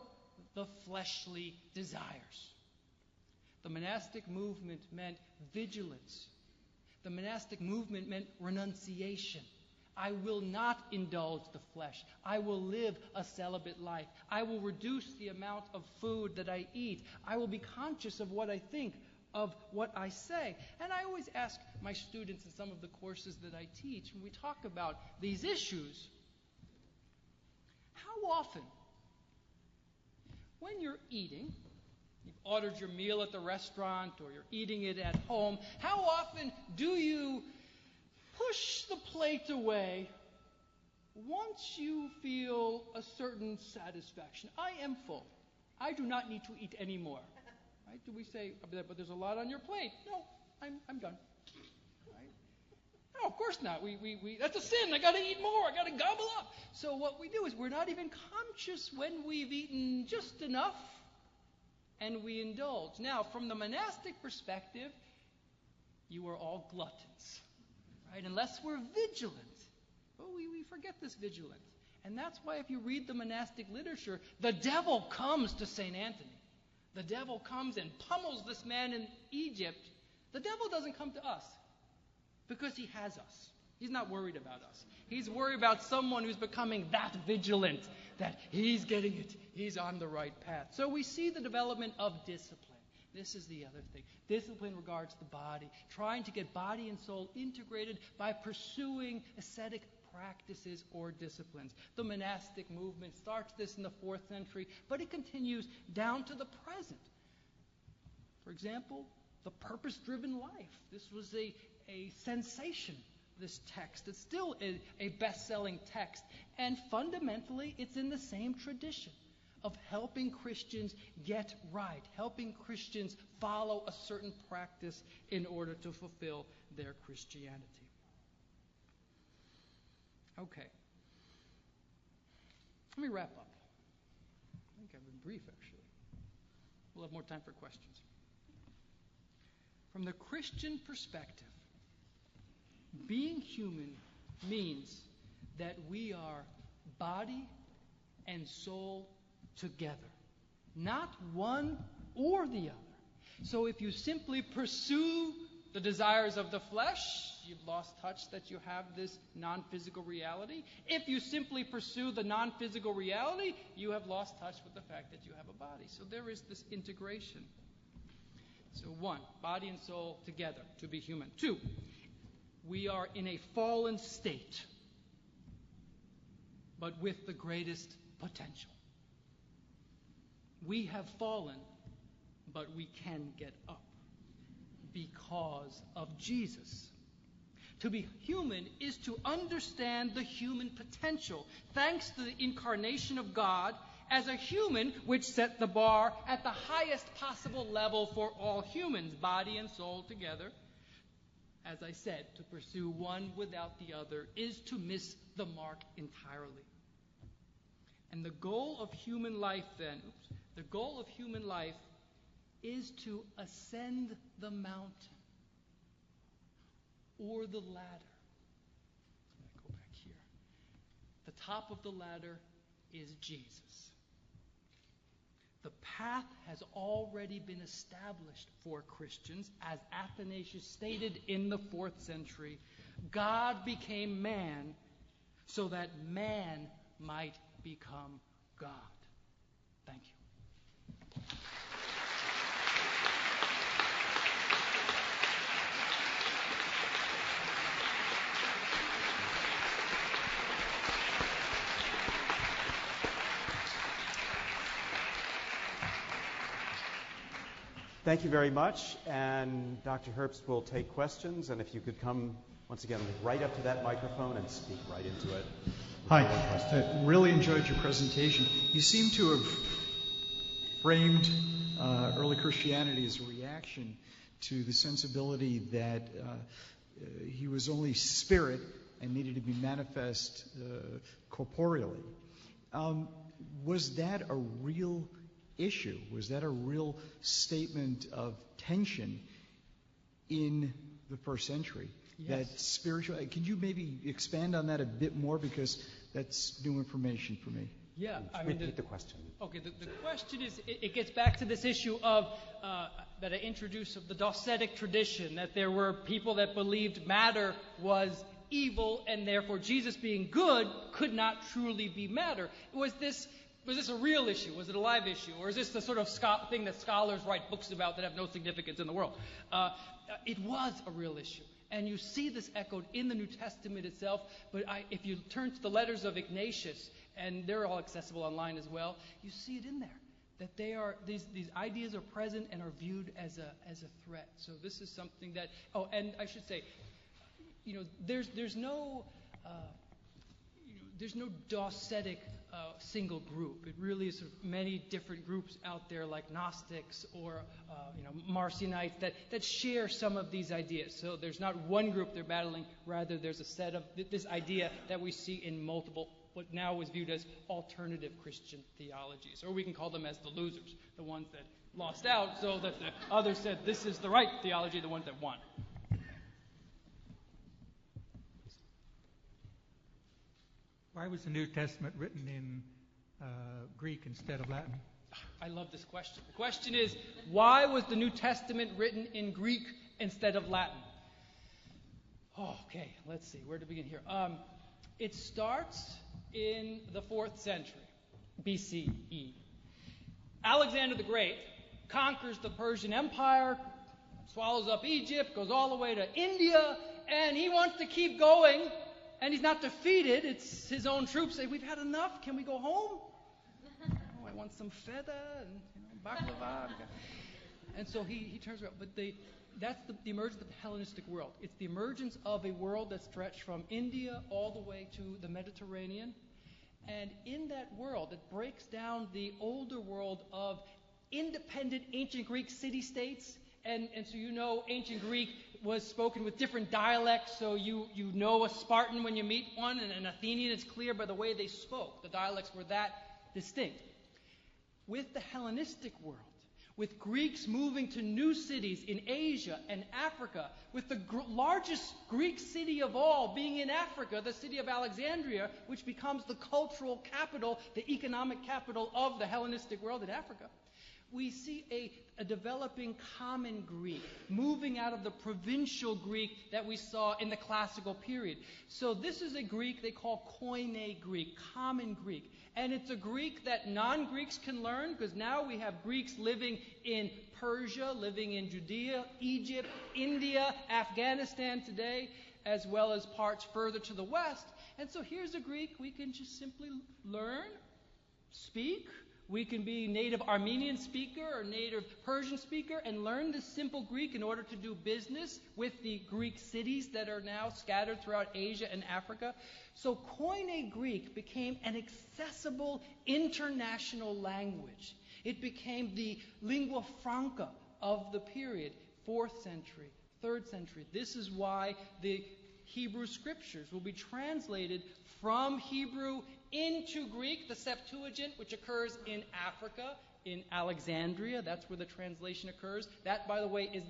the fleshly desires. The monastic movement meant vigilance. The monastic movement meant renunciation. I will not indulge the flesh. I will live a celibate life. I will reduce the amount of food that I eat. I will be conscious of what I think, of what I say. And I always ask my students in some of the courses that I teach, when we talk about these issues, how often, when you're eating, you've ordered your meal at the restaurant or you're eating it at home, how often do you push the plate away once you feel a certain satisfaction? I am full. I do not need to eat any more. Right? Do we say, but there's a lot on your plate? No, I'm done. Right? No, of course not. We that's a sin. I got to eat more. I got to gobble up. So what we do is we're not even conscious when we've eaten just enough, and we indulge. Now, from the monastic perspective, you are all gluttons. Right? Unless we're vigilant. Well, we forget this vigilance. And that's why if you read the monastic literature, the devil comes to St. Anthony. The devil comes and pummels this man in Egypt. The devil doesn't come to us because he has us. He's not worried about us. He's worried about someone who's becoming that vigilant, that he's getting it. He's on the right path. So we see the development of discipline. This is the other thing. Discipline regards the body, trying to get body and soul integrated by pursuing ascetic practices or disciplines. The monastic movement starts this in the 4th century, but it continues down to the present. For example, the purpose-driven life. This was a sensation, this text. It's still a best-selling text. And fundamentally, it's in the same tradition of helping Christians get right, helping Christians follow a certain practice in order to fulfill their Christianity. Okay. Let me wrap up. I think I've been brief, actually. We'll have more time for questions. From the Christian perspective, being human means that we are body and soul together, not one or the other. So if you simply pursue the desires of the flesh, you've lost touch that you have this non-physical reality. If you simply pursue the non-physical reality, you have lost touch with the fact that you have a body. So there is this integration. So 1, body and soul together to be human. 2, we are in a fallen state, but with the greatest potential. We have fallen, but we can get up because of Jesus. To be human is to understand the human potential, thanks to the incarnation of God as a human, which set the bar at the highest possible level for all humans, body and soul together. As I said, to pursue one without the other is to miss the mark entirely. And the goal of human life then, the goal of human life is to ascend the mountain or the ladder. I'm going to go back here. The top of the ladder is Jesus. The path has already been established for Christians, as Athanasius stated in the 4th century. God became man so that man might become God. Thank you. Thank you very much, and Dr. Herbst will take questions, and if you could come, once again, right up to that microphone and speak right into it. Hi, I really enjoyed your presentation. You seem to have framed early Christianity as a reaction to the sensibility that he was only spirit and needed to be manifest corporeally. Was that a real issue? Was that a real statement of tension in the first century? Yes. That spiritual. Can you maybe expand on that a bit more, because that's new information for me? Yeah, Repeat the question. Okay, the question is, it gets back to this issue of that I introduced of the Docetic tradition, that there were people that believed matter was evil, and therefore Jesus being good could not truly be matter. Was this a real issue? Was it a live issue? Or is this the sort of thing that scholars write books about that have no significance in the world? It was a real issue. And you see this echoed in the New Testament itself. But if you turn to the letters of Ignatius, and they're all accessible online as well, you see it in there. That they are these ideas are present and are viewed as a threat. So this is something that. Oh, and I should say, there's no Docetic single group. It really is sort of many different groups out there, like Gnostics or Marcionites, that share some of these ideas. So there's not one group they're battling. Rather, there's a set of this idea that we see in multiple, what now is viewed as alternative Christian theologies, or we can call them as the losers, the ones that lost out, so that the others said this is the right theology, the ones that won. Why was the New Testament written in Greek instead of Latin? I love this question. The question is, why was the New Testament written in Greek instead of Latin? Oh, okay, let's see. Where to begin here? It starts in the 4th century, BCE. Alexander the Great conquers the Persian Empire, swallows up Egypt, goes all the way to India, and he wants to keep going. And he's not defeated. It's his own troops say, "We've had enough. Can we go home?" "Oh, I want some feta and baklava." And so he turns around. But that's the emergence of the Hellenistic world. It's the emergence of a world that stretched from India all the way to the Mediterranean. And in that world, it breaks down the older world of independent ancient Greek city-states. And so ancient Greek was spoken with different dialects, so you know a Spartan when you meet one, and an Athenian, it's clear by the way they spoke. The dialects were that distinct. With the Hellenistic world, with Greeks moving to new cities in Asia and Africa, with the largest Greek city of all being in Africa, the city of Alexandria, which becomes the cultural capital, the economic capital of the Hellenistic world in Africa, we see a developing common Greek, moving out of the provincial Greek that we saw in the classical period. So this is a Greek they call Koine Greek, common Greek. And it's a Greek that non-Greeks can learn, because now we have Greeks living in Persia, living in Judea, Egypt, India, Afghanistan today, as well as parts further to the west. And so here's a Greek we can just simply learn, speak. We can be native Armenian speaker or native Persian speaker and learn this simple Greek in order to do business with the Greek cities that are now scattered throughout Asia and Africa. So Koine Greek became an accessible international language. It became the lingua franca of the period, 4th century, 3rd century. This is why the Hebrew scriptures will be translated from Hebrew into Greek, the Septuagint, which occurs in Africa, in Alexandria. That's where the translation occurs. That, by the way, is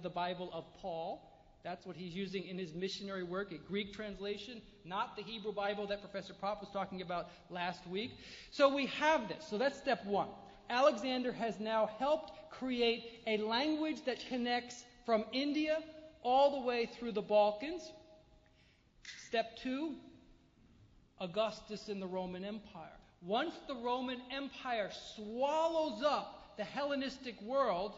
the Bible of Paul. That's what he's using in his missionary work, a Greek translation, not the Hebrew Bible that Professor Pop was talking about last week. So we have this. So that's step one. Alexander has now helped create a language that connects from India all the way through the Balkans. Step 2, Augustus and the Roman Empire. Once the Roman Empire swallows up the Hellenistic world,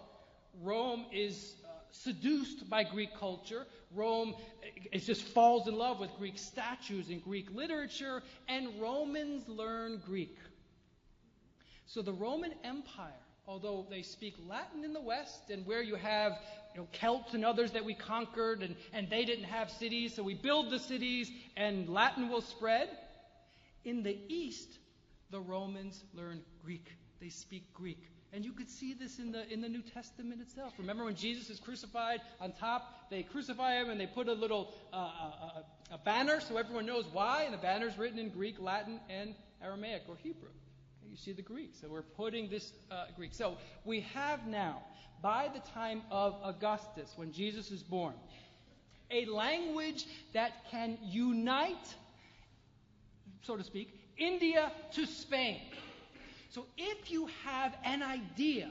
Rome is seduced by Greek culture. Rome just falls in love with Greek statues and Greek literature, and Romans learn Greek. So the Roman Empire, although they speak Latin in the West, and where you have Celts and others that we conquered, and they didn't have cities, so we build the cities, and Latin will spread. In the East, the Romans learn Greek. They speak Greek. And you could see this in the New Testament itself. Remember when Jesus is crucified on top, they crucify him and they put a little a banner so everyone knows why, and the banner's written in Greek, Latin, and Aramaic or Hebrew. Okay, you see the Greek. So we're putting this Greek. So we have now, by the time of Augustus, when Jesus is born, a language that can unite, so to speak, India to Spain. So if you have an idea,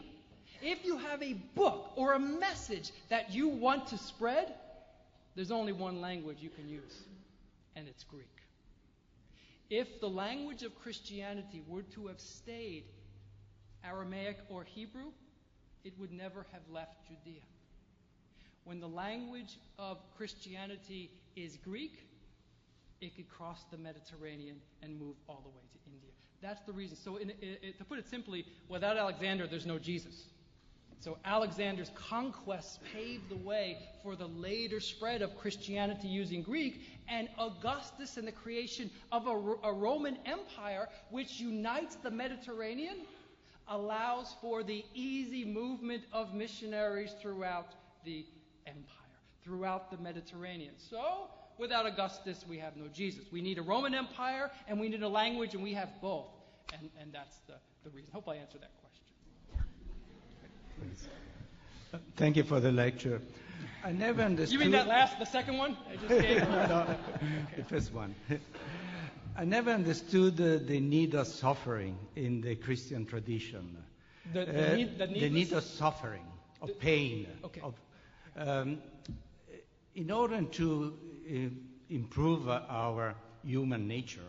if you have a book or a message that you want to spread, there's only one language you can use, and it's Greek. If the language of Christianity were to have stayed Aramaic or Hebrew, it would never have left Judea. When the language of Christianity is Greek, it could cross the Mediterranean and move all the way to India. That's the reason. So to put it simply, without Alexander, there's no Jesus. So Alexander's conquests paved the way for the later spread of Christianity using Greek, and Augustus and the creation of a Roman Empire which unites the Mediterranean allows for the easy movement of missionaries throughout the empire, throughout the Mediterranean. So without Augustus, we have no Jesus. We need a Roman Empire, and we need a language, and we have both. And that's the reason. Hope I answered that question. Thank you for the lecture. I never understood... You mean the second one? I just gave No, the first one. I never understood the need of suffering in the Christian tradition. The need of suffering, of pain. Okay. In order to improve our human nature,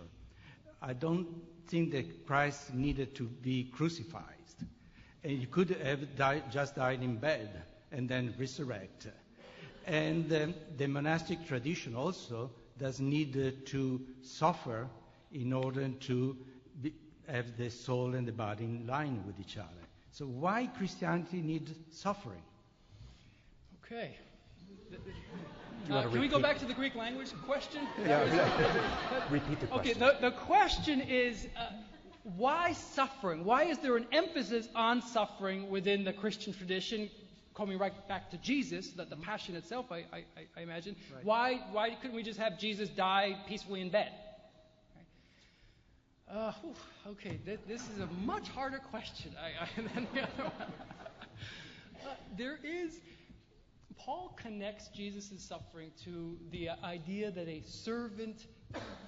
I don't think that Christ needed to be crucified. And he could have just died in bed and then resurrect. And the monastic tradition also does need to suffer in order to have the soul and the body in line with each other. So why Christianity needs suffering? Okay. Can we go back to the Greek language question? Repeat the question. Okay, the question is, why suffering? Why is there an emphasis on suffering within the Christian tradition, coming right back to Jesus, the passion itself, I imagine? Right. Why couldn't we just have Jesus die peacefully in bed? Okay, this is a much harder question than the other one. Paul connects Jesus' suffering to the idea that a servant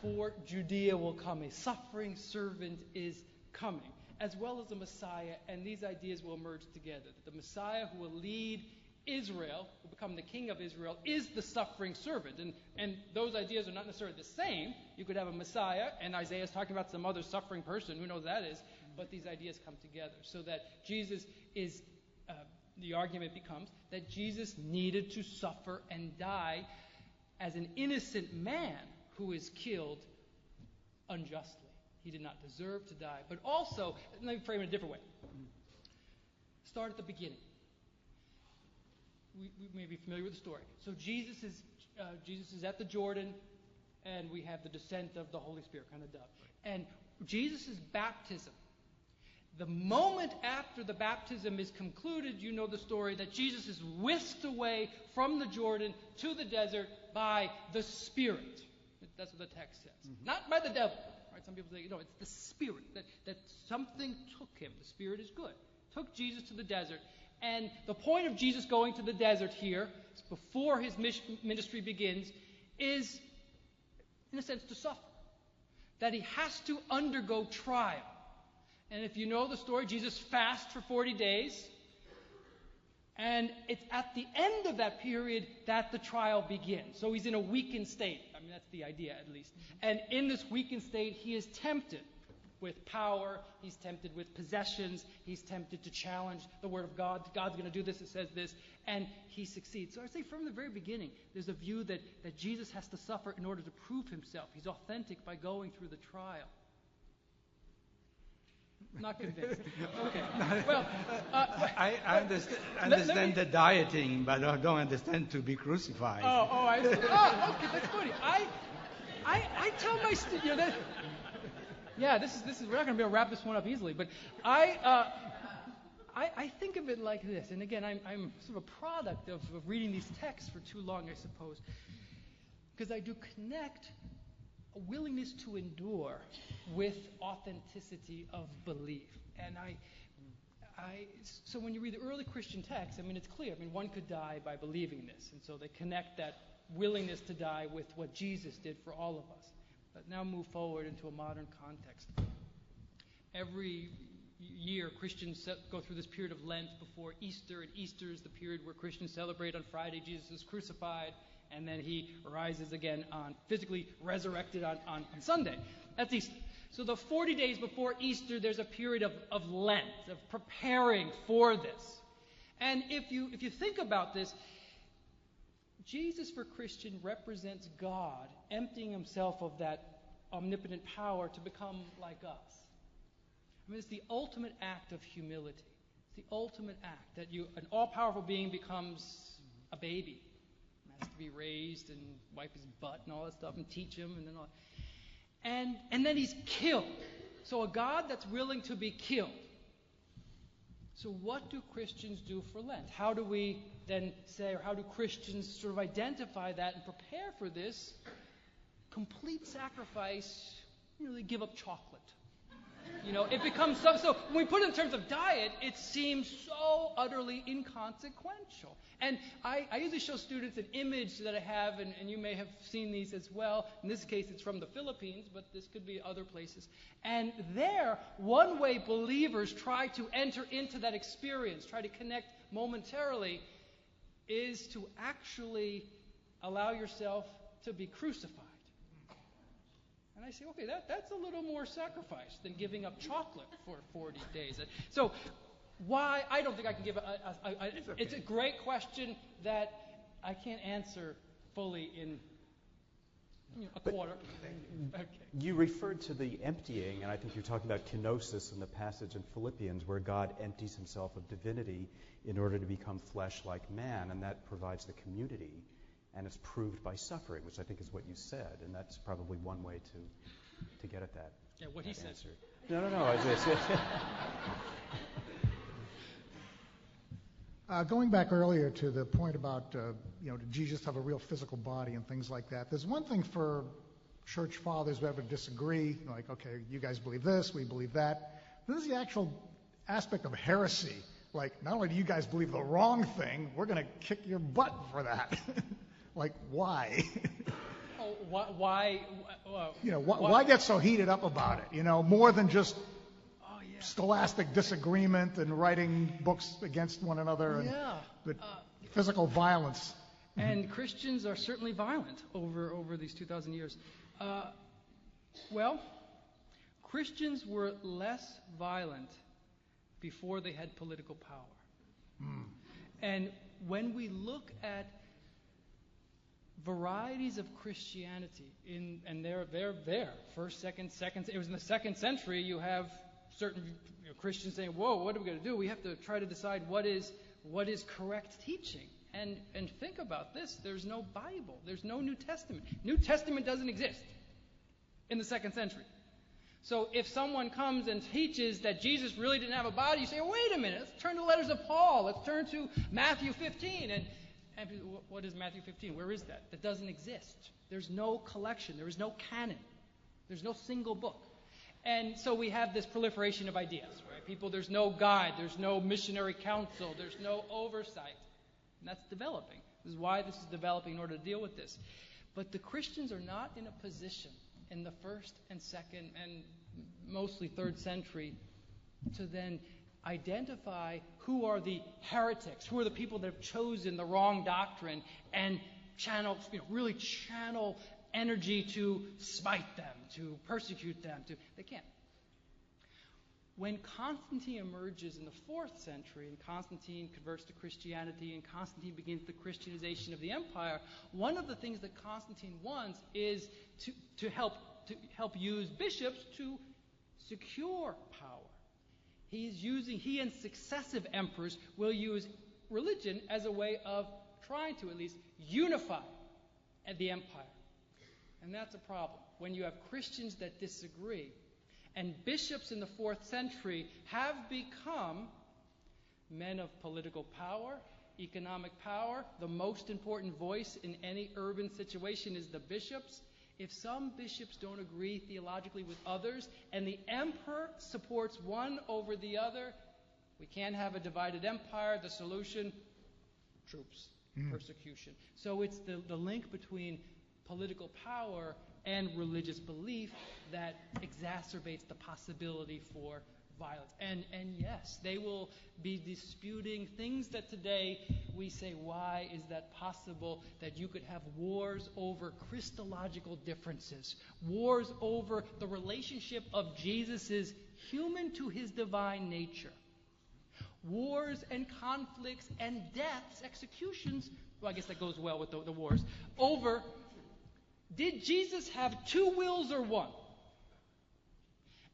for Judea will come. A suffering servant is coming, as well as a Messiah, and these ideas will merge together. The Messiah who will lead Israel, will become the king of Israel, is the suffering servant. And those ideas are not necessarily the same. You could have a Messiah, and Isaiah is talking about some other suffering person, who knows that is, but these ideas come together. So that Jesus is, the argument becomes that Jesus needed to suffer and die as an innocent man who is killed unjustly. He did not deserve to die. But also, let me frame it a different way. Start at the beginning. We may be familiar with the story. So Jesus is at the Jordan, and we have the descent of the Holy Spirit, kind of dove. And Jesus' baptism, the moment after the baptism is concluded, you know the story, that Jesus is whisked away from the Jordan to the desert by the Spirit. That's what the text says. Mm-hmm. Not by the devil. Right? Some people say, no, it's the Spirit. That something took him. The Spirit is good. Took Jesus to the desert. And the point of Jesus going to the desert here, before his ministry begins, is, in a sense, to suffer. That he has to undergo trial. And if you know the story, Jesus fasts for 40 days. And it's at the end of that period that the trial begins. So he's in a weakened state. I mean, that's the idea, at least. And in this weakened state, he is tempted with power. He's tempted with possessions. He's tempted to challenge the word of God. God's going to do this. It says this. And he succeeds. So I say from the very beginning, there's a view that Jesus has to suffer in order to prove himself. He's authentic by going through the trial. Not convinced. Okay. Well, I understand the dieting, but I don't understand to be crucified. I see. Oh, okay, that's funny. I tell my students, you know, yeah, this is we're not going to be able to wrap this one up easily, but I think of it like this, and again, I'm sort of a product of reading these texts for too long, I suppose, because I do connect a willingness to endure with authenticity of belief. And so when you read the early Christian texts, I mean, it's clear. I mean, one could die by believing this. And so they connect that willingness to die with what Jesus did for all of us. But now move forward into a modern context. Every year, Christians go through this period of Lent before Easter, and Easter is the period where Christians celebrate on Friday Jesus is crucified, and then he rises again physically resurrected on Sunday. That's Easter. So the 40 days before Easter, there's a period of Lent, of preparing for this. And if you think about this, Jesus for Christian represents God emptying himself of that omnipotent power to become like us. I mean, it's the ultimate act of humility. It's the ultimate act that an all-powerful being becomes a baby. Has to be raised and wipe his butt and all that stuff and teach him and then all. And then he's killed. So a God that's willing to be killed. So what do Christians do for Lent? How do we then say, or how do Christians sort of identify that and prepare for this complete sacrifice? You know, they give up chocolate. You know, it becomes so when we put it in terms of diet, it seems so utterly inconsequential. And I usually show students an image that I have, and you may have seen these as well. In this case, it's from the Philippines, but this could be other places. And there, one way believers try to enter into that experience, try to connect momentarily, is to actually allow yourself to be crucified. And I say, okay, that's a little more sacrifice than giving up chocolate for 40 days. So why? I don't think I can give it's a great question that I can't answer fully in a quarter. Okay. You referred to the emptying, and I think you're talking about kenosis in the passage in Philippians where God empties himself of divinity in order to become flesh like man, and that provides the community. And it's proved by suffering, which I think is what you said, and that's probably one way to get at that. Yeah, what he said. Answer. No. Going back earlier to the point about, did Jesus have a real physical body and things like that? There's one thing for church fathers who ever disagree, like, okay, you guys believe this, we believe that. This is the actual aspect of heresy. Like, not only do you guys believe the wrong thing, we're going to kick your butt for that. Like, why? Why? Why get so heated up about it? More than just scholastic disagreement and writing books against one another and physical violence. And Christians are certainly violent over these 2,000 years. Christians were less violent before they had political power. And when we look at varieties of Christianity, and they're there, first, second, it was in the 2nd century, you have certain Christians saying, whoa, what are we going to do? We have to try to decide what is correct teaching. And think about this. There's no Bible. There's no New Testament. New Testament doesn't exist in the 2nd century. So if someone comes and teaches that Jesus really didn't have a body, you say, wait a minute, let's turn to the letters of Paul. Let's turn to Matthew 15. And what is Matthew 15? Where is that? That doesn't exist. There's no collection. There is no canon. There's no single book. And so we have this proliferation of ideas, right? There's no guide. There's no missionary council. There's no oversight. And that's developing. This is why this is developing in order to deal with this. But the Christians are not in a position in the 1st and 2nd and mostly 3rd century to then identify who are the heretics, who are the people that have chosen the wrong doctrine, and really channel energy to smite them, to persecute them. They can't. When Constantine emerges in the 4th century, and Constantine converts to Christianity, and Constantine begins the Christianization of the empire, one of the things that Constantine wants is to help use bishops to secure power. He and successive emperors will use religion as a way of trying to at least unify the empire. And that's a problem. When you have Christians that disagree, and bishops in the 4th century have become men of political power, economic power. The most important voice in any urban situation is the bishops. If some bishops don't agree theologically with others, and the emperor supports one over the other, we can't have a divided empire. The solution? Troops, persecution. So it's the link between political power and religious belief that exacerbates the possibility for violence. And yes, they will be disputing things that today we say, why is that possible, that you could have wars over Christological differences, wars over the relationship of Jesus' human to his divine nature, wars and conflicts and deaths, executions, well, I guess that goes well with the wars, over did Jesus have 2 wills or 1?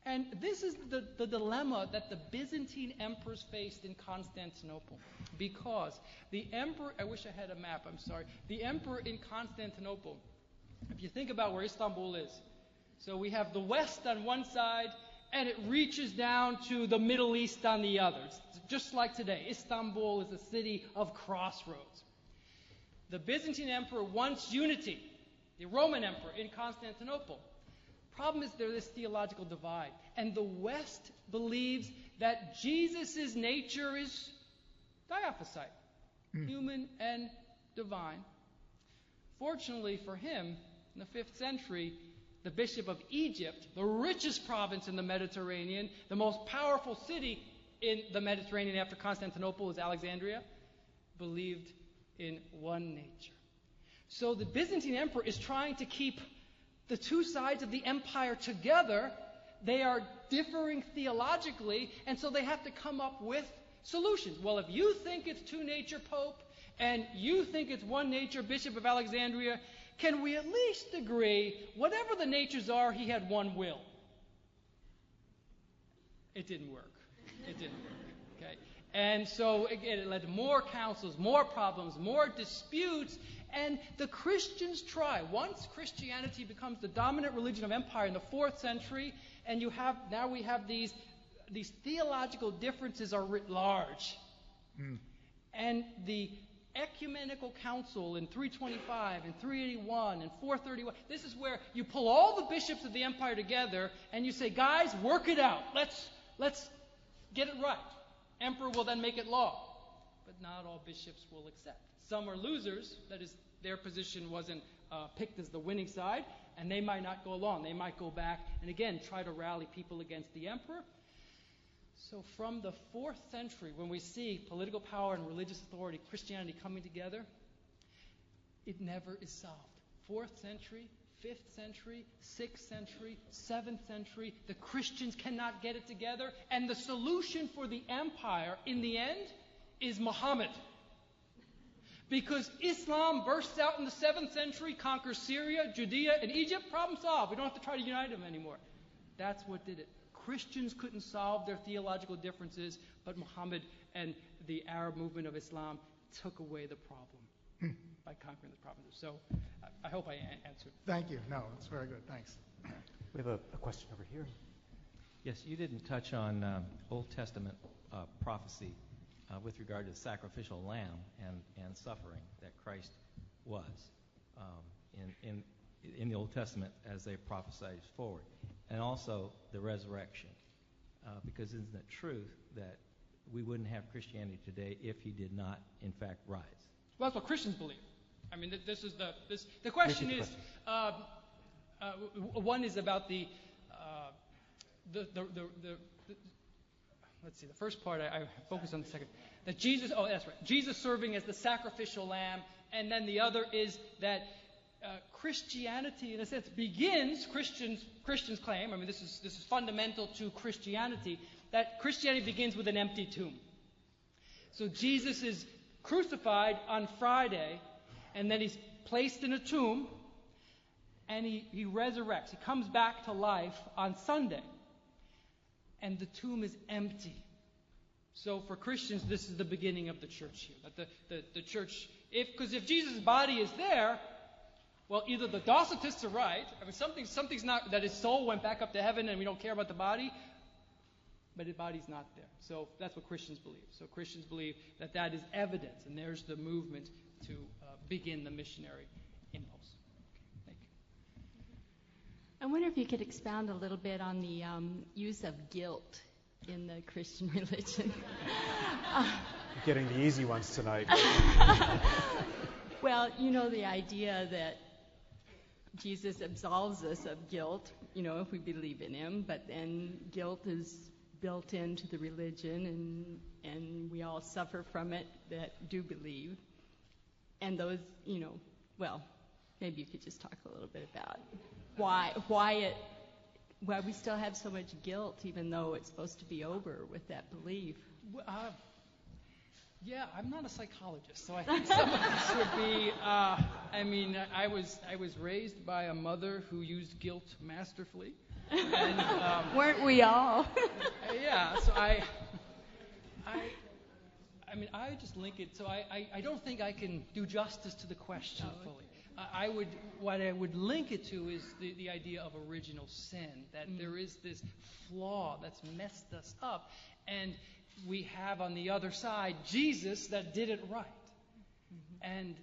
And this is the dilemma that the Byzantine emperors faced in Constantinople. Because the emperor, I wish I had a map, I'm sorry. The emperor in Constantinople, if you think about where Istanbul is, so we have the west on one side, and it reaches down to the Middle East on the other. It's just like today. Istanbul is a city of crossroads. The Byzantine emperor wants unity. The Roman emperor in Constantinople. Problem is there's this theological divide. And the West believes that Jesus' nature is diophysite, human and divine. Fortunately for him, in the 5th century, the bishop of Egypt, the richest province in the Mediterranean, the most powerful city in the Mediterranean after Constantinople is Alexandria, believed in one nature. So the Byzantine emperor is trying to keep the two sides of the empire together. They are differing theologically, and so they have to come up with solutions. Well, if you think it's two-nature pope, and you think it's one-nature bishop of Alexandria, can we at least agree, whatever the natures are, he had one will? It didn't work. It didn't work. Okay? And so, again, it led to more councils, more problems, more disputes. And the Christians try. Once Christianity becomes the dominant religion of empire in the 4th century, and now we have these theological differences are writ large. And the ecumenical council in 325 and 381 and 431, this is where you pull all the bishops of the empire together and you say, guys, work it out. Let's get it right. Emperor will then make it law. But not all bishops will accept. Some are losers, that is, their position wasn't picked as the winning side, and they might not go along. They might go back and again try to rally people against the emperor. So from the 4th century, when we see political power and religious authority, Christianity coming together, it never is solved. 4th century, 5th century, 6th century, 7th century, the Christians cannot get it together, and the solution for the empire in the end is Muhammad. Because Islam bursts out in the 7th century, conquers Syria, Judea, and Egypt, problem solved. We don't have to try to unite them anymore. That's what did it. Christians couldn't solve their theological differences, but Muhammad and the Arab movement of Islam took away the problem by conquering the provinces. So I hope I answered. Thank you. No, that's very good. Thanks. We have a question over here. Yes, you didn't touch on Old Testament prophecy with regard to the sacrificial lamb and suffering that Christ was in the Old Testament as they prophesied forward, and also the resurrection. Because isn't it true that we wouldn't have Christianity today if he did not, in fact, rise? Well, that's what Christians believe. I mean, the question is, one is about the let's see, the first part I focus on the second. That Jesus, oh, that's right. Jesus serving as the sacrificial lamb. And then the other is that Christianity, in a sense, begins, Christians claim, I mean, this is fundamental to Christianity, that Christianity begins with an empty tomb. So Jesus is crucified on Friday, and then he's placed in a tomb, and he resurrects. He comes back to life on Sunday, and the tomb is empty. So for Christians, this is the beginning of the church here. That the church, because if Jesus' body is there, well, either the Docetists are right, I mean, something's not, that his soul went back up to heaven and we don't care about the body, but his body's not there. So that's what Christians believe. So Christians believe that that is evidence, and there's the movement to begin the missionary impulse. Thank you. I wonder if you could expound a little bit on the use of guilt in the Christian religion. You're getting the easy ones tonight. Well, the idea that Jesus absolves us of guilt, if we believe in him, but then guilt is built into the religion, and we all suffer from it that do believe. And those, well, maybe you could just talk a little bit about why we still have so much guilt, even though it's supposed to be over with that belief. Yeah, I'm not a psychologist, so I think some of this would be. I was raised by a mother who used guilt masterfully. And, weren't we all? Yeah, so I just link it. So I don't think I can do justice to the question fully. What I would link it to is the idea of original sin, that there is this flaw that's messed us up, and we have on the other side Jesus that did it right. And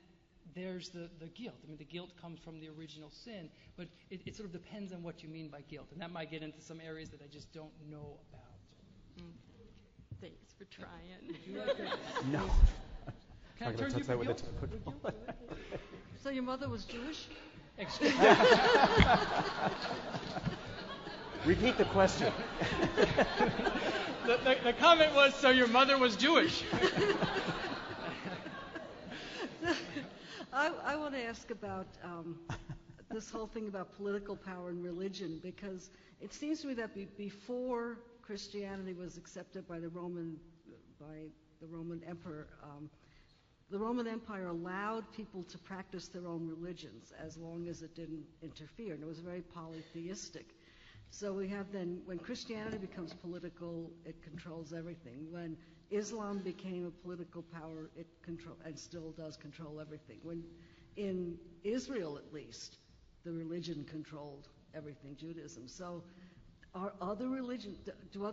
there's the guilt. I mean, the guilt comes from the original sin, but it sort of depends on what you mean by guilt, and that might get into some areas that I just don't know about. Thanks for trying. Would you like to? No. Can I turn to you for guilt? So your mother was Jewish? Excuse me. Repeat the question. The comment was, so your mother was Jewish. I want to ask about this whole thing about political power and religion, because it seems to me that before Christianity was accepted by the Roman Emperor, the Roman Empire allowed people to practice their own religions as long as it didn't interfere, and it was very polytheistic. So we have then, when Christianity becomes political, it controls everything. When Islam became a political power, it and still does control everything. When in Israel, at least, the religion controlled everything, Judaism. So do other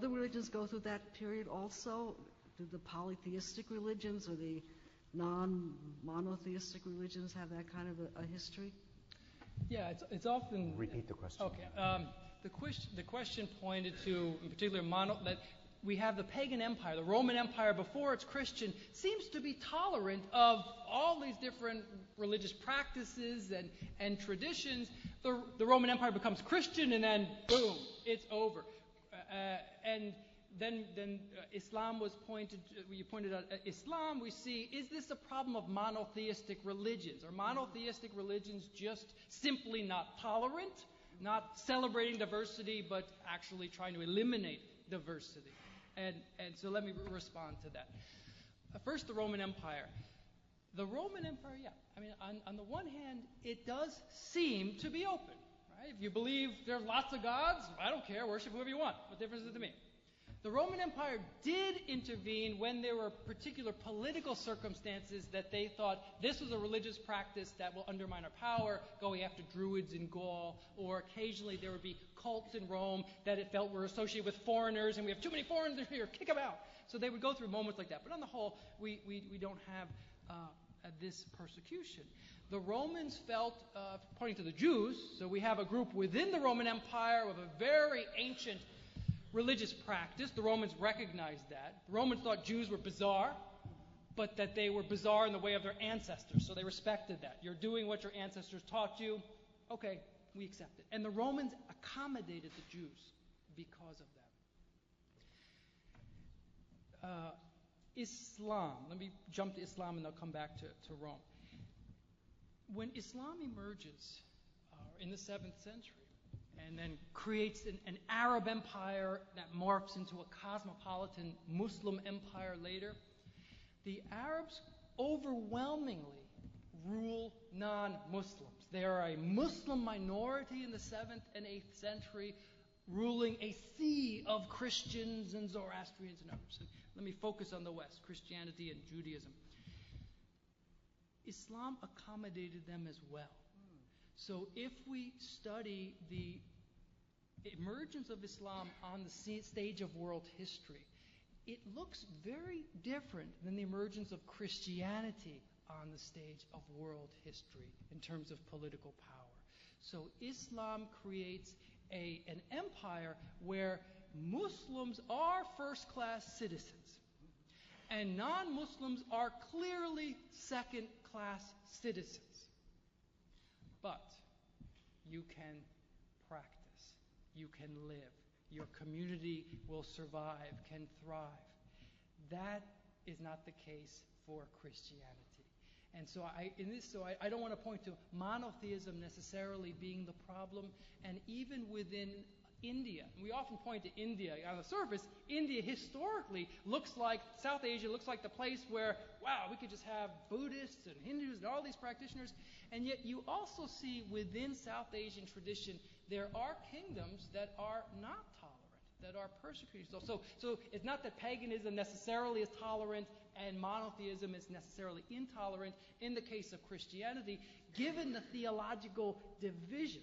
religions go through that period also? Do the polytheistic religions or the non-monotheistic religions have that kind of a history? Yeah, it's often... Repeat the question. Okay. The question pointed to, in particular, that we have the pagan empire. The Roman Empire, before it's Christian, seems to be tolerant of all these different religious practices and traditions. The Roman Empire becomes Christian, and then, boom, it's over. And then Islam was pointed. You pointed out Islam. We see, is this a problem of monotheistic religions? Are monotheistic religions just simply not tolerant, not celebrating diversity, but actually trying to eliminate diversity? And so let me respond to that. First, the Roman Empire. The Roman Empire, yeah. I mean, on the one hand, it does seem to be open. Right? If you believe there's lots of gods, I don't care. Worship whoever you want. What difference does it to me? The Roman Empire did intervene when there were particular political circumstances that they thought this was a religious practice that will undermine our power, going after Druids in Gaul, or occasionally there would be cults in Rome that it felt were associated with foreigners, and we have too many foreigners here, kick them out. So they would go through moments like that. But on the whole, we don't have this persecution. The Romans felt, pointing to the Jews, so we have a group within the Roman Empire with a very ancient religious practice. The Romans recognized that. The Romans thought Jews were bizarre, but that they were bizarre in the way of their ancestors, so they respected that. You're doing what your ancestors taught you. Okay, we accept it. And the Romans accommodated the Jews because of Islam. Let me jump to Islam and I'll come back to Rome. When Islam emerges in the 7th century and then creates an Arab empire that morphs into a cosmopolitan Muslim empire later, the Arabs overwhelmingly rule non-Muslims. They are a Muslim minority in the 7th and 8th century, ruling a sea of Christians and Zoroastrians and others. And let me focus on the West, Christianity and Judaism. Islam accommodated them as well. So if we study the emergence of Islam on the stage of world history, it looks very different than the emergence of Christianity on the stage of world history in terms of political power. So Islam creates an empire where Muslims are first-class citizens and non-Muslims are clearly second-class citizens. But you can practice, you can live, your community will survive, can thrive. That is not the case for Christianity. And so I don't want to point to monotheism necessarily being the problem. And even within India, and we often point to India on the surface, India historically looks like, South Asia looks like the place where, wow, we could just have Buddhists and Hindus and all these practitioners. And yet you also see within South Asian tradition, there are kingdoms that are not tolerant, that are persecuted. So it's not that paganism necessarily is tolerant and monotheism is necessarily intolerant. In the case of Christianity, given the theological division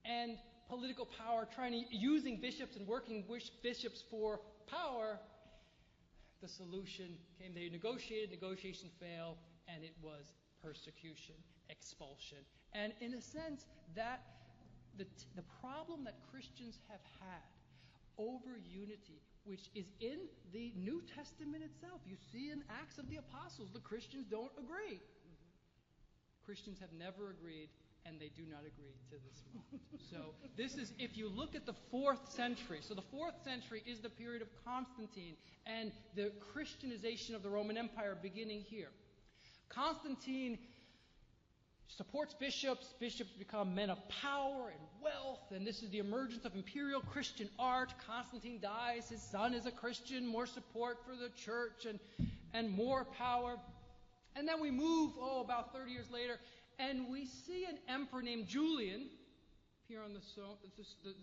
and political power, using bishops and working with bishops for power, the solution came. They negotiated, negotiation failed, and it was persecution, expulsion. And in a sense, that the problem that Christians have had over unity, which is in the New Testament itself. You see in Acts of the Apostles, the Christians don't agree. Christians have never agreed, and they do not agree to this moment. So this is, if you look at the 4th century, so the 4th century is the period of Constantine and the Christianization of the Roman Empire beginning here. Constantine supports bishops. Bishops become men of power and wealth, and this is the emergence of imperial Christian art. Constantine dies. His son is a Christian, more support for the church and more power. And then we move, about 30 years later, and we see an emperor named Julian appear on the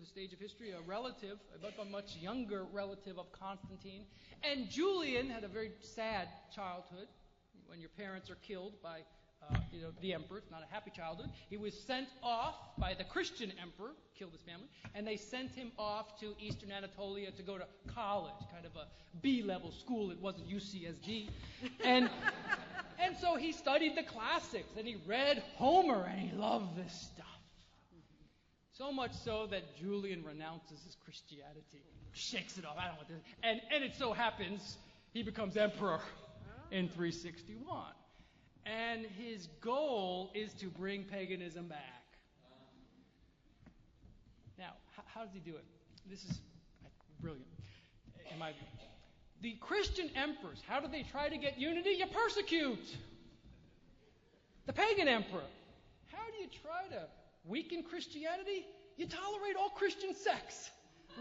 stage of history, a relative, a much younger relative of Constantine. And Julian had a very sad childhood. When your parents are killed by the emperor, it's not a happy childhood. He was sent off by the Christian emperor, killed his family, and they sent him off to Eastern Anatolia to go to college, kind of a B-level school. It wasn't UCSD. And so he studied the classics, and he read Homer, and he loved this stuff. So much so that Julian renounces his Christianity, shakes it off. I don't want this. And it so happens he becomes emperor in 361. And his goal is to bring paganism back. Now, how does he do it? This is brilliant, in my view. The Christian emperors, how do they try to get unity? You persecute. The pagan emperor, how do you try to weaken Christianity? You tolerate all Christian sects.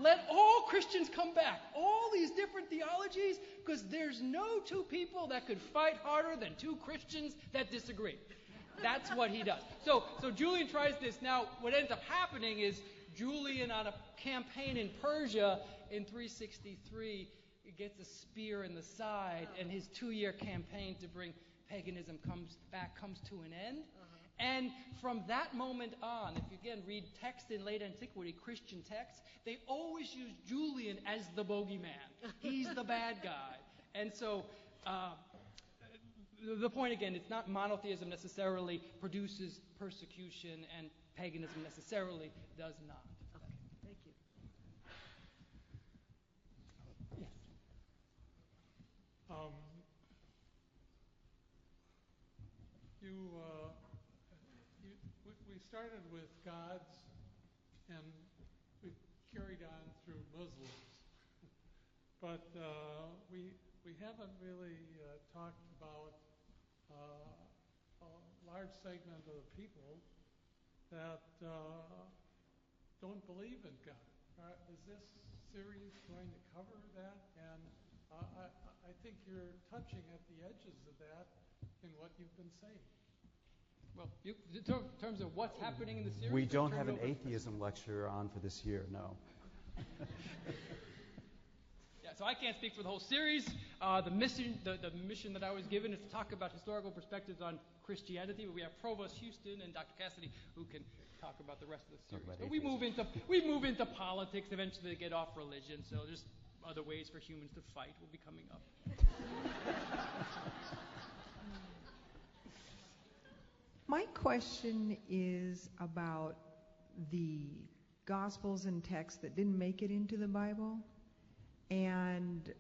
Let all Christians come back. All these different theologies, because there's no two people that could fight harder than two Christians that disagree. That's what he does. So Julian tries this. Now, what ends up happening is Julian, on a campaign in Persia in 363, gets a spear in the side, and his 2-year campaign to bring paganism comes to an end. And from that moment on, if you again read texts in late antiquity, Christian texts, they always use Julian as the bogeyman. He's the bad guy. And so the point again, it's not monotheism necessarily produces persecution, and paganism necessarily does not. Okay, thank you. Yes. We started with gods, and we carried on through Muslims. but we haven't really talked about a large segment of the people that don't believe in God. Is this series going to cover that? And I think you're touching at the edges of that in what you've been saying. Well, in terms of what's happening in the series, We don't have an atheism lecture on for this year, no. Yeah, so I can't speak for the whole series. The mission that I was given is to talk about historical perspectives on Christianity, but we have Provost Houston and Dr. Cassidy who can talk about the rest of the series. But we move into politics, eventually get off religion, so just other ways for humans to fight will be coming up. My question is about the Gospels and texts that didn't make it into the Bible and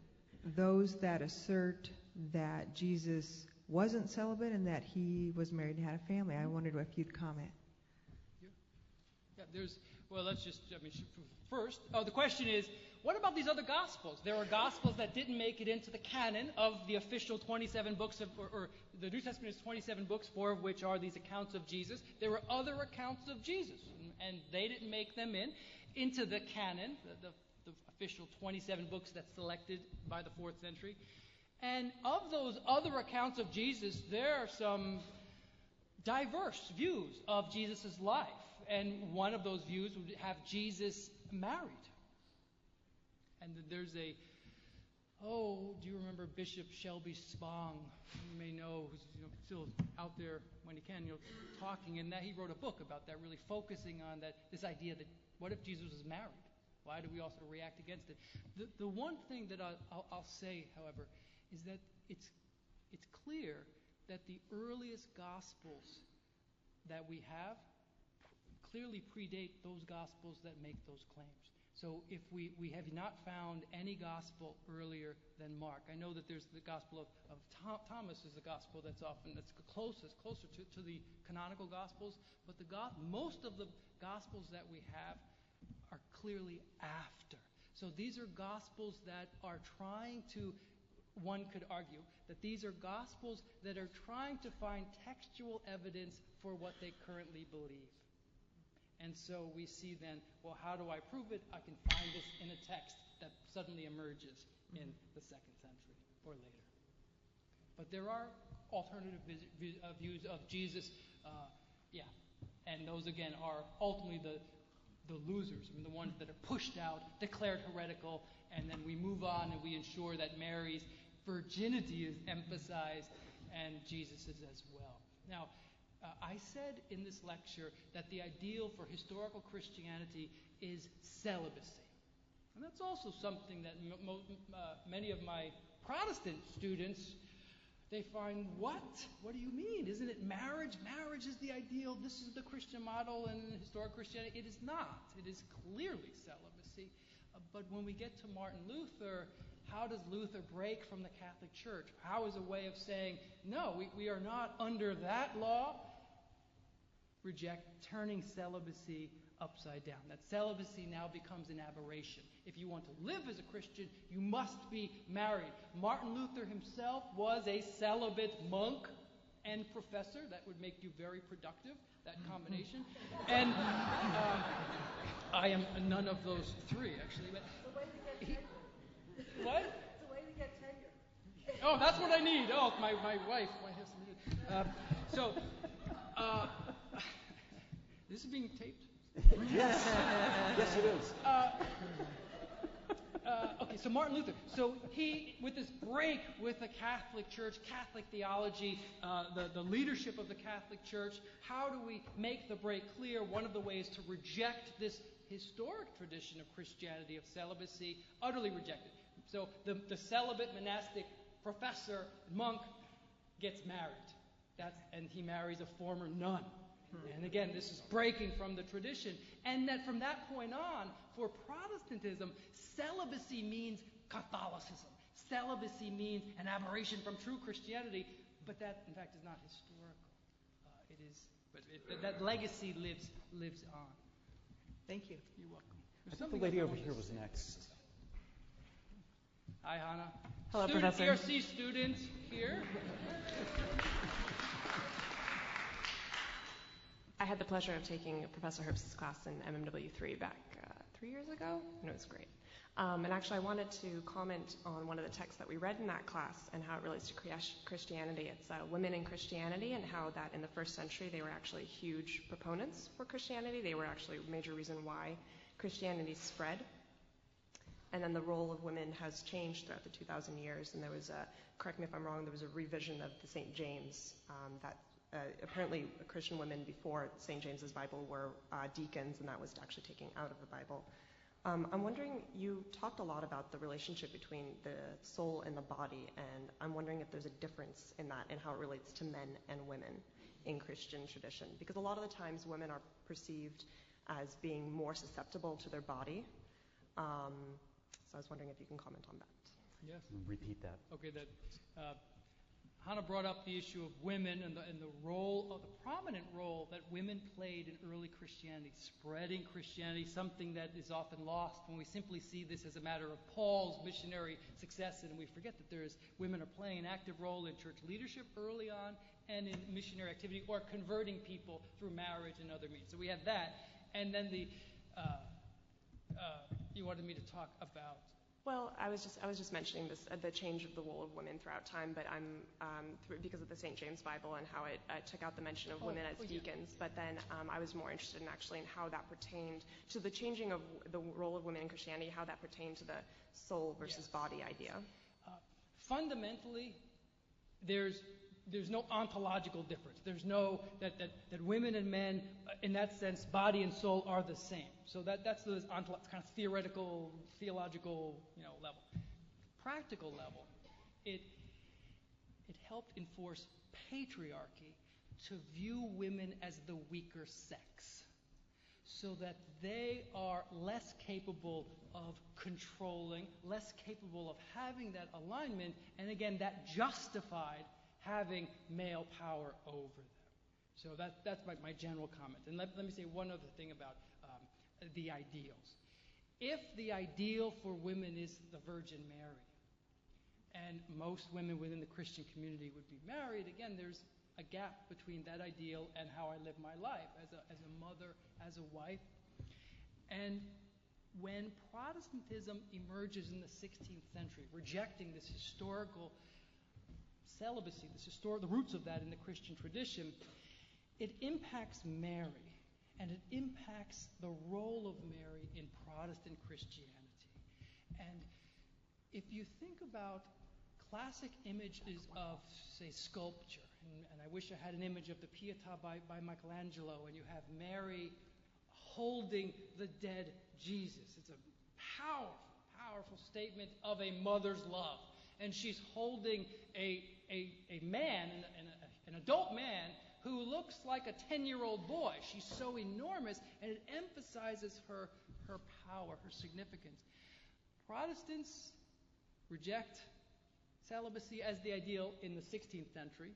those that assert that Jesus wasn't celibate and that he was married and had a family. I wondered if you'd comment. Yeah, first, the question is, what about these other Gospels? There are Gospels that didn't make it into the canon of the official 27 books or the New Testament is 27 books, 4 of which are these accounts of Jesus. There were other accounts of Jesus, and they didn't make them into the canon, the official 27 books that's selected by the 4th century. And of those other accounts of Jesus, there are some diverse views of Jesus' life. And one of those views would have Jesus married. And there's do you remember Bishop Shelby Spong? You may know, who's still out there when he can, talking, and that he wrote a book about that, really focusing on this idea that what if Jesus was married? Why do we also react against it? The one thing that I'll say, however, is that it's clear that the earliest Gospels that we have clearly predate those Gospels that make those claims. So if we have not found any Gospel earlier than Mark. I know that there's the Gospel of Thomas is the Gospel that's closer to the canonical Gospels, but most of the Gospels that we have are clearly after. So these are Gospels that are trying to, one could argue, that these are Gospels that are trying to find textual evidence for what they currently believe. And so we see then, well, how do I prove it? I can find this in a text that suddenly emerges in the 2nd century or later. But there are alternative views of Jesus, and those again are ultimately the losers, the ones that are pushed out, declared heretical, and then we move on and we ensure that Mary's virginity is emphasized and Jesus's as well. Now, I said in this lecture that the ideal for historical Christianity is celibacy. And that's also something that many of my Protestant students, they find, what? What do you mean? Isn't it marriage? Marriage is the ideal. This is the Christian model in historic Christianity. It is not. It is clearly celibacy. But when we get to Martin Luther, how does Luther break from the Catholic Church? How is a way of saying, no, we are not under that law? Turning celibacy upside down. That celibacy now becomes an aberration. If you want to live as a Christian, you must be married. Martin Luther himself was a celibate monk and professor. That would make you very productive, that combination. And I am none of those three, actually. But it's a way to get tenure. What? It's a way to get tenure. Oh, that's what I need. Oh, my wife. This is being taped? Yes. Yes, it is. Okay, so Martin Luther. So he, with this break with the Catholic Church, Catholic theology, the leadership of the Catholic Church, how do we make the break clear? One of the ways to reject this historic tradition of Christianity, of celibacy, utterly reject it. So the celibate monastic professor, monk, gets married. And he marries a former nun. And again, this is breaking from the tradition. And that from that point on, for Protestantism, celibacy means Catholicism. Celibacy means an aberration from true Christianity. But that, in fact, is not historical. That legacy lives on. Thank you. You're welcome. I think the lady over here was next. Hi, Hannah. Hello, Professor. ERC students here. I had the pleasure of taking Professor Herbst's class in MMW3 back 3 years ago, and it was great. And actually, I wanted to comment on one of the texts that we read in that class and how it relates to Christianity. It's Women in Christianity, and how that in the first century they were actually huge proponents for Christianity. They were actually a major reason why Christianity spread. And then the role of women has changed throughout the 2,000 years. And there was correct me if I'm wrong, there was a revision of the St. James that apparently Christian women before St. James's Bible were deacons, and that was actually taken out of the Bible. I'm wondering, you talked a lot about the relationship between the soul and the body, and I'm wondering if there's a difference in that and how it relates to men and women in Christian tradition. Because a lot of the times women are perceived as being more susceptible to their body. So I was wondering if you can comment on that. Yes. Repeat that. Okay, Hannah brought up the issue of women and the role of the prominent role that women played in early Christianity, spreading Christianity, something that is often lost when we simply see this as a matter of Paul's missionary success, and we forget that women are playing an active role in church leadership early on and in missionary activity, or converting people through marriage and other means. So we have that, and then you wanted me to talk about. Well, I was just mentioning this, the change of the role of women throughout time, but I'm because of the St. James Bible and how it took out the mention of women as deacons. But then I was more interested in actually in how that pertained to the changing of the role of women in Christianity, how that pertained to the soul versus body idea. Fundamentally, there's no ontological difference. There's no that women and men, in that sense, body and soul are the same. So that's the kind of theoretical, theological, level. Practical level, it helped enforce patriarchy to view women as the weaker sex, so that they are less capable of controlling, less capable of having that alignment, and again, that justified having male power over them. So that's my general comment. And let me say one other thing about the ideals. If the ideal for women is the Virgin Mary, and most women within the Christian community would be married, again, there's a gap between that ideal and how I live my life as a mother, as a wife. And when Protestantism emerges in the 16th century, rejecting this historical celibacy, the roots of that in the Christian tradition, it impacts Mary, and it impacts the role of Mary in Protestant Christianity. And if you think about classic images of, say, sculpture, and I wish I had an image of the Pietà by Michelangelo, and you have Mary holding the dead Jesus. It's a powerful, powerful statement of a mother's love. And she's holding a man, an adult man, who looks like a 10-year-old boy. She's so enormous, and it emphasizes her power, her significance. Protestants reject celibacy as the ideal in the 16th century,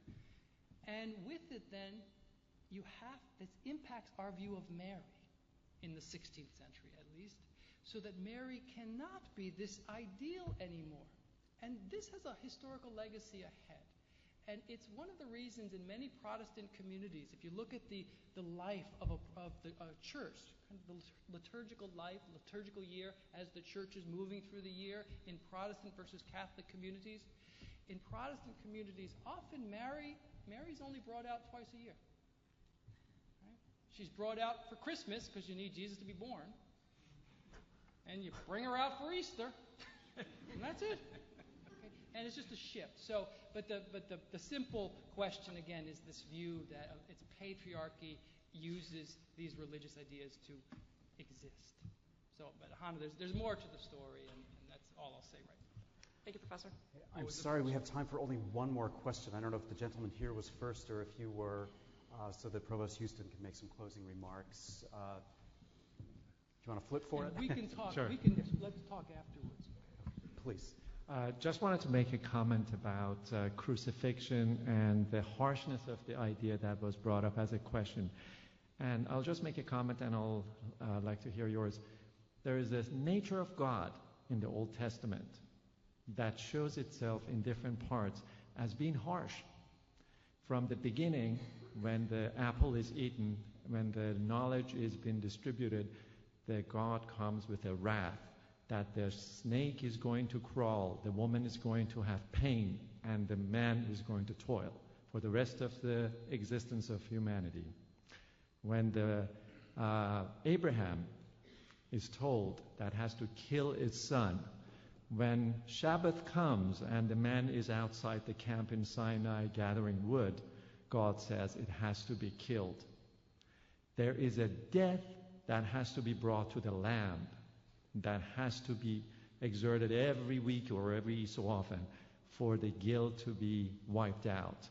and with it then, this impacts our view of Mary in the 16th century at least, so that Mary cannot be this ideal anymore. And this has a historical legacy ahead. And it's one of the reasons in many Protestant communities, if you look at the life of the church, kind of the liturgical life, liturgical year, as the church is moving through the year in Protestant versus Catholic communities, in Protestant communities, often Mary's only brought out twice a year. Right? She's brought out for Christmas because you need Jesus to be born. And you bring her out for Easter. And that's it. And it's just a shift. So, but the simple question again is this view that it's patriarchy uses these religious ideas to exist. So, but Hannah, there's more to the story, and that's all I'll say right now. Thank you, Professor. I'm sorry, we have time for only one more question. I don't know if the gentleman here was first or if you were, so that Provost Houston can make some closing remarks. Do you want to flip for it? We can talk. Sure. Let's talk afterwards. Please. Just wanted to make a comment about crucifixion and the harshness of the idea that was brought up as a question. And I'll just make a comment, and I'll like to hear yours. There is this nature of God in the Old Testament that shows itself in different parts as being harsh. From the beginning, when the apple is eaten, when the knowledge is being distributed, that God comes with a wrath, that the snake is going to crawl, the woman is going to have pain, and the man is going to toil for the rest of the existence of humanity. When Abraham is told that has to kill his son, when Shabbat comes and the man is outside the camp in Sinai gathering wood, God says it has to be killed. There is a death that has to be brought to the land, that has to be exerted every week or every so often for the guilt to be wiped out.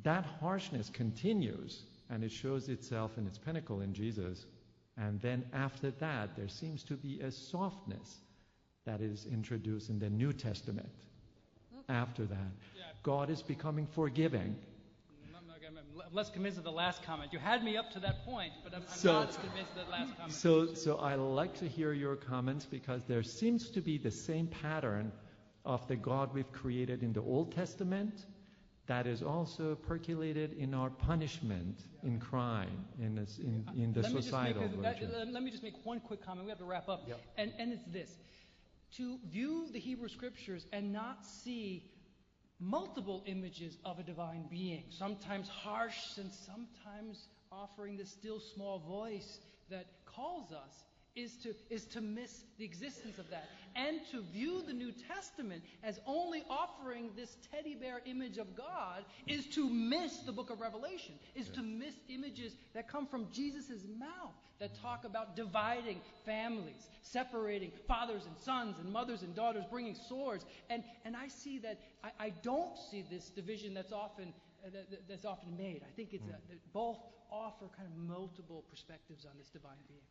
That harshness continues, and it shows itself in its pinnacle in Jesus. And then after that, there seems to be a softness that is introduced in the New Testament. After that, God is becoming forgiving. I'm less convinced of the last comment. You had me up to that point, but I'm not convinced of the last comment. So I like to hear your comments, because there seems to be the same pattern of the God we've created in the Old Testament that is also percolated in our punishment, in crime, in the societal version. Let me just make one quick comment. We have to wrap up. Yep. And it's this. To view the Hebrew Scriptures and not see multiple images of a divine being, sometimes harsh and sometimes offering this still small voice that calls us, is to miss the existence of that. And to view the New Testament as only offering this teddy bear image of God is to miss the book of Revelation, is to miss images that come from Jesus' mouth that talk about dividing families, separating fathers and sons and mothers and daughters, bringing swords. And I see that, I don't see this division that's often made. I think it's that both offer kind of multiple perspectives on this divine being.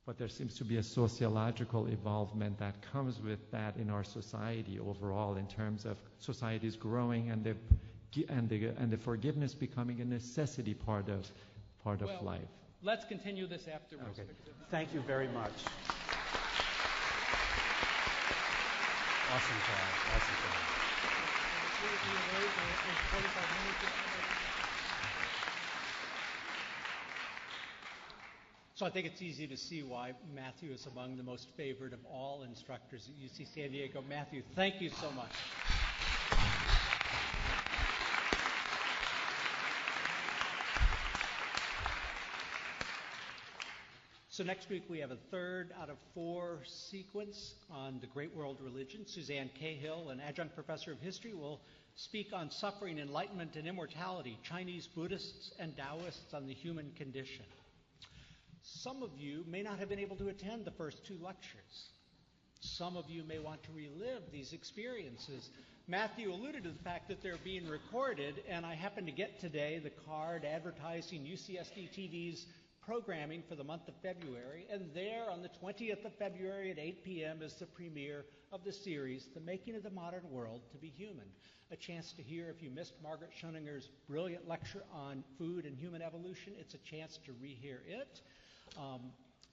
But there seems to be a sociological evolvement that comes with that in our society overall, in terms of societies growing and the forgiveness becoming a necessity part of life. Let's continue this afterwards. Okay. Thank you very much. Awesome job. Awesome job. So I think it's easy to see why Matthew is among the most favored of all instructors at UC San Diego. Matthew, thank you so much. So next week we have a 3rd out of 4 sequence on the great world religion. Suzanne Cahill, an adjunct professor of history, will speak on suffering, enlightenment, and immortality, Chinese Buddhists and Taoists on the human condition. Some of you may not have been able to attend the first 2 lectures. Some of you may want to relive these experiences. Matthew alluded to the fact that they're being recorded, and I happened to get today the card advertising UCSD TV's programming for the month of February, and there on the 20th of February at 8 p.m. is the premiere of the series, The Making of the Modern World to Be Human, a chance to hear, if you missed Margaret Schoninger's brilliant lecture on food and human evolution, it's a chance to rehear it.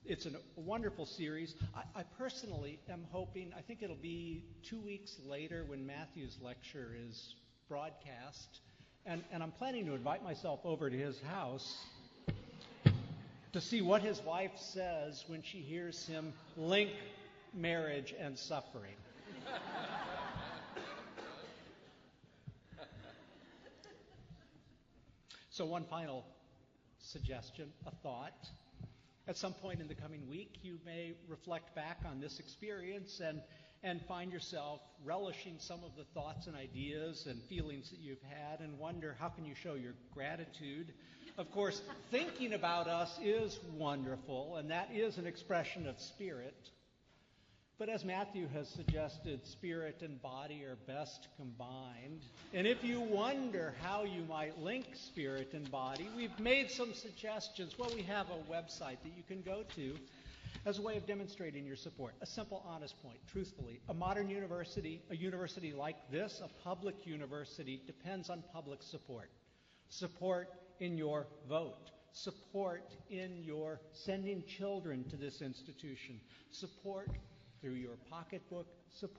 It's a wonderful series. I personally am hoping, I think it'll be 2 weeks later when Matthew's lecture is broadcast, and I'm planning to invite myself over to his house to see what his wife says when she hears him link marriage and suffering. So one final suggestion, a thought. At some point in the coming week, you may reflect back on this experience and find yourself relishing some of the thoughts and ideas and feelings that you've had and wonder, how can you show your gratitude? Of course, thinking about us is wonderful, and that is an expression of spirit. But as Matthew has suggested, spirit and body are best combined. And if you wonder how you might link spirit and body, we've made some suggestions. Well, we have a website that you can go to as a way of demonstrating your support. A simple, honest point, truthfully. A modern university, a university like this, a public university, depends on public support. Support in your vote. Support in your sending children to this institution. Support through your pocketbook, support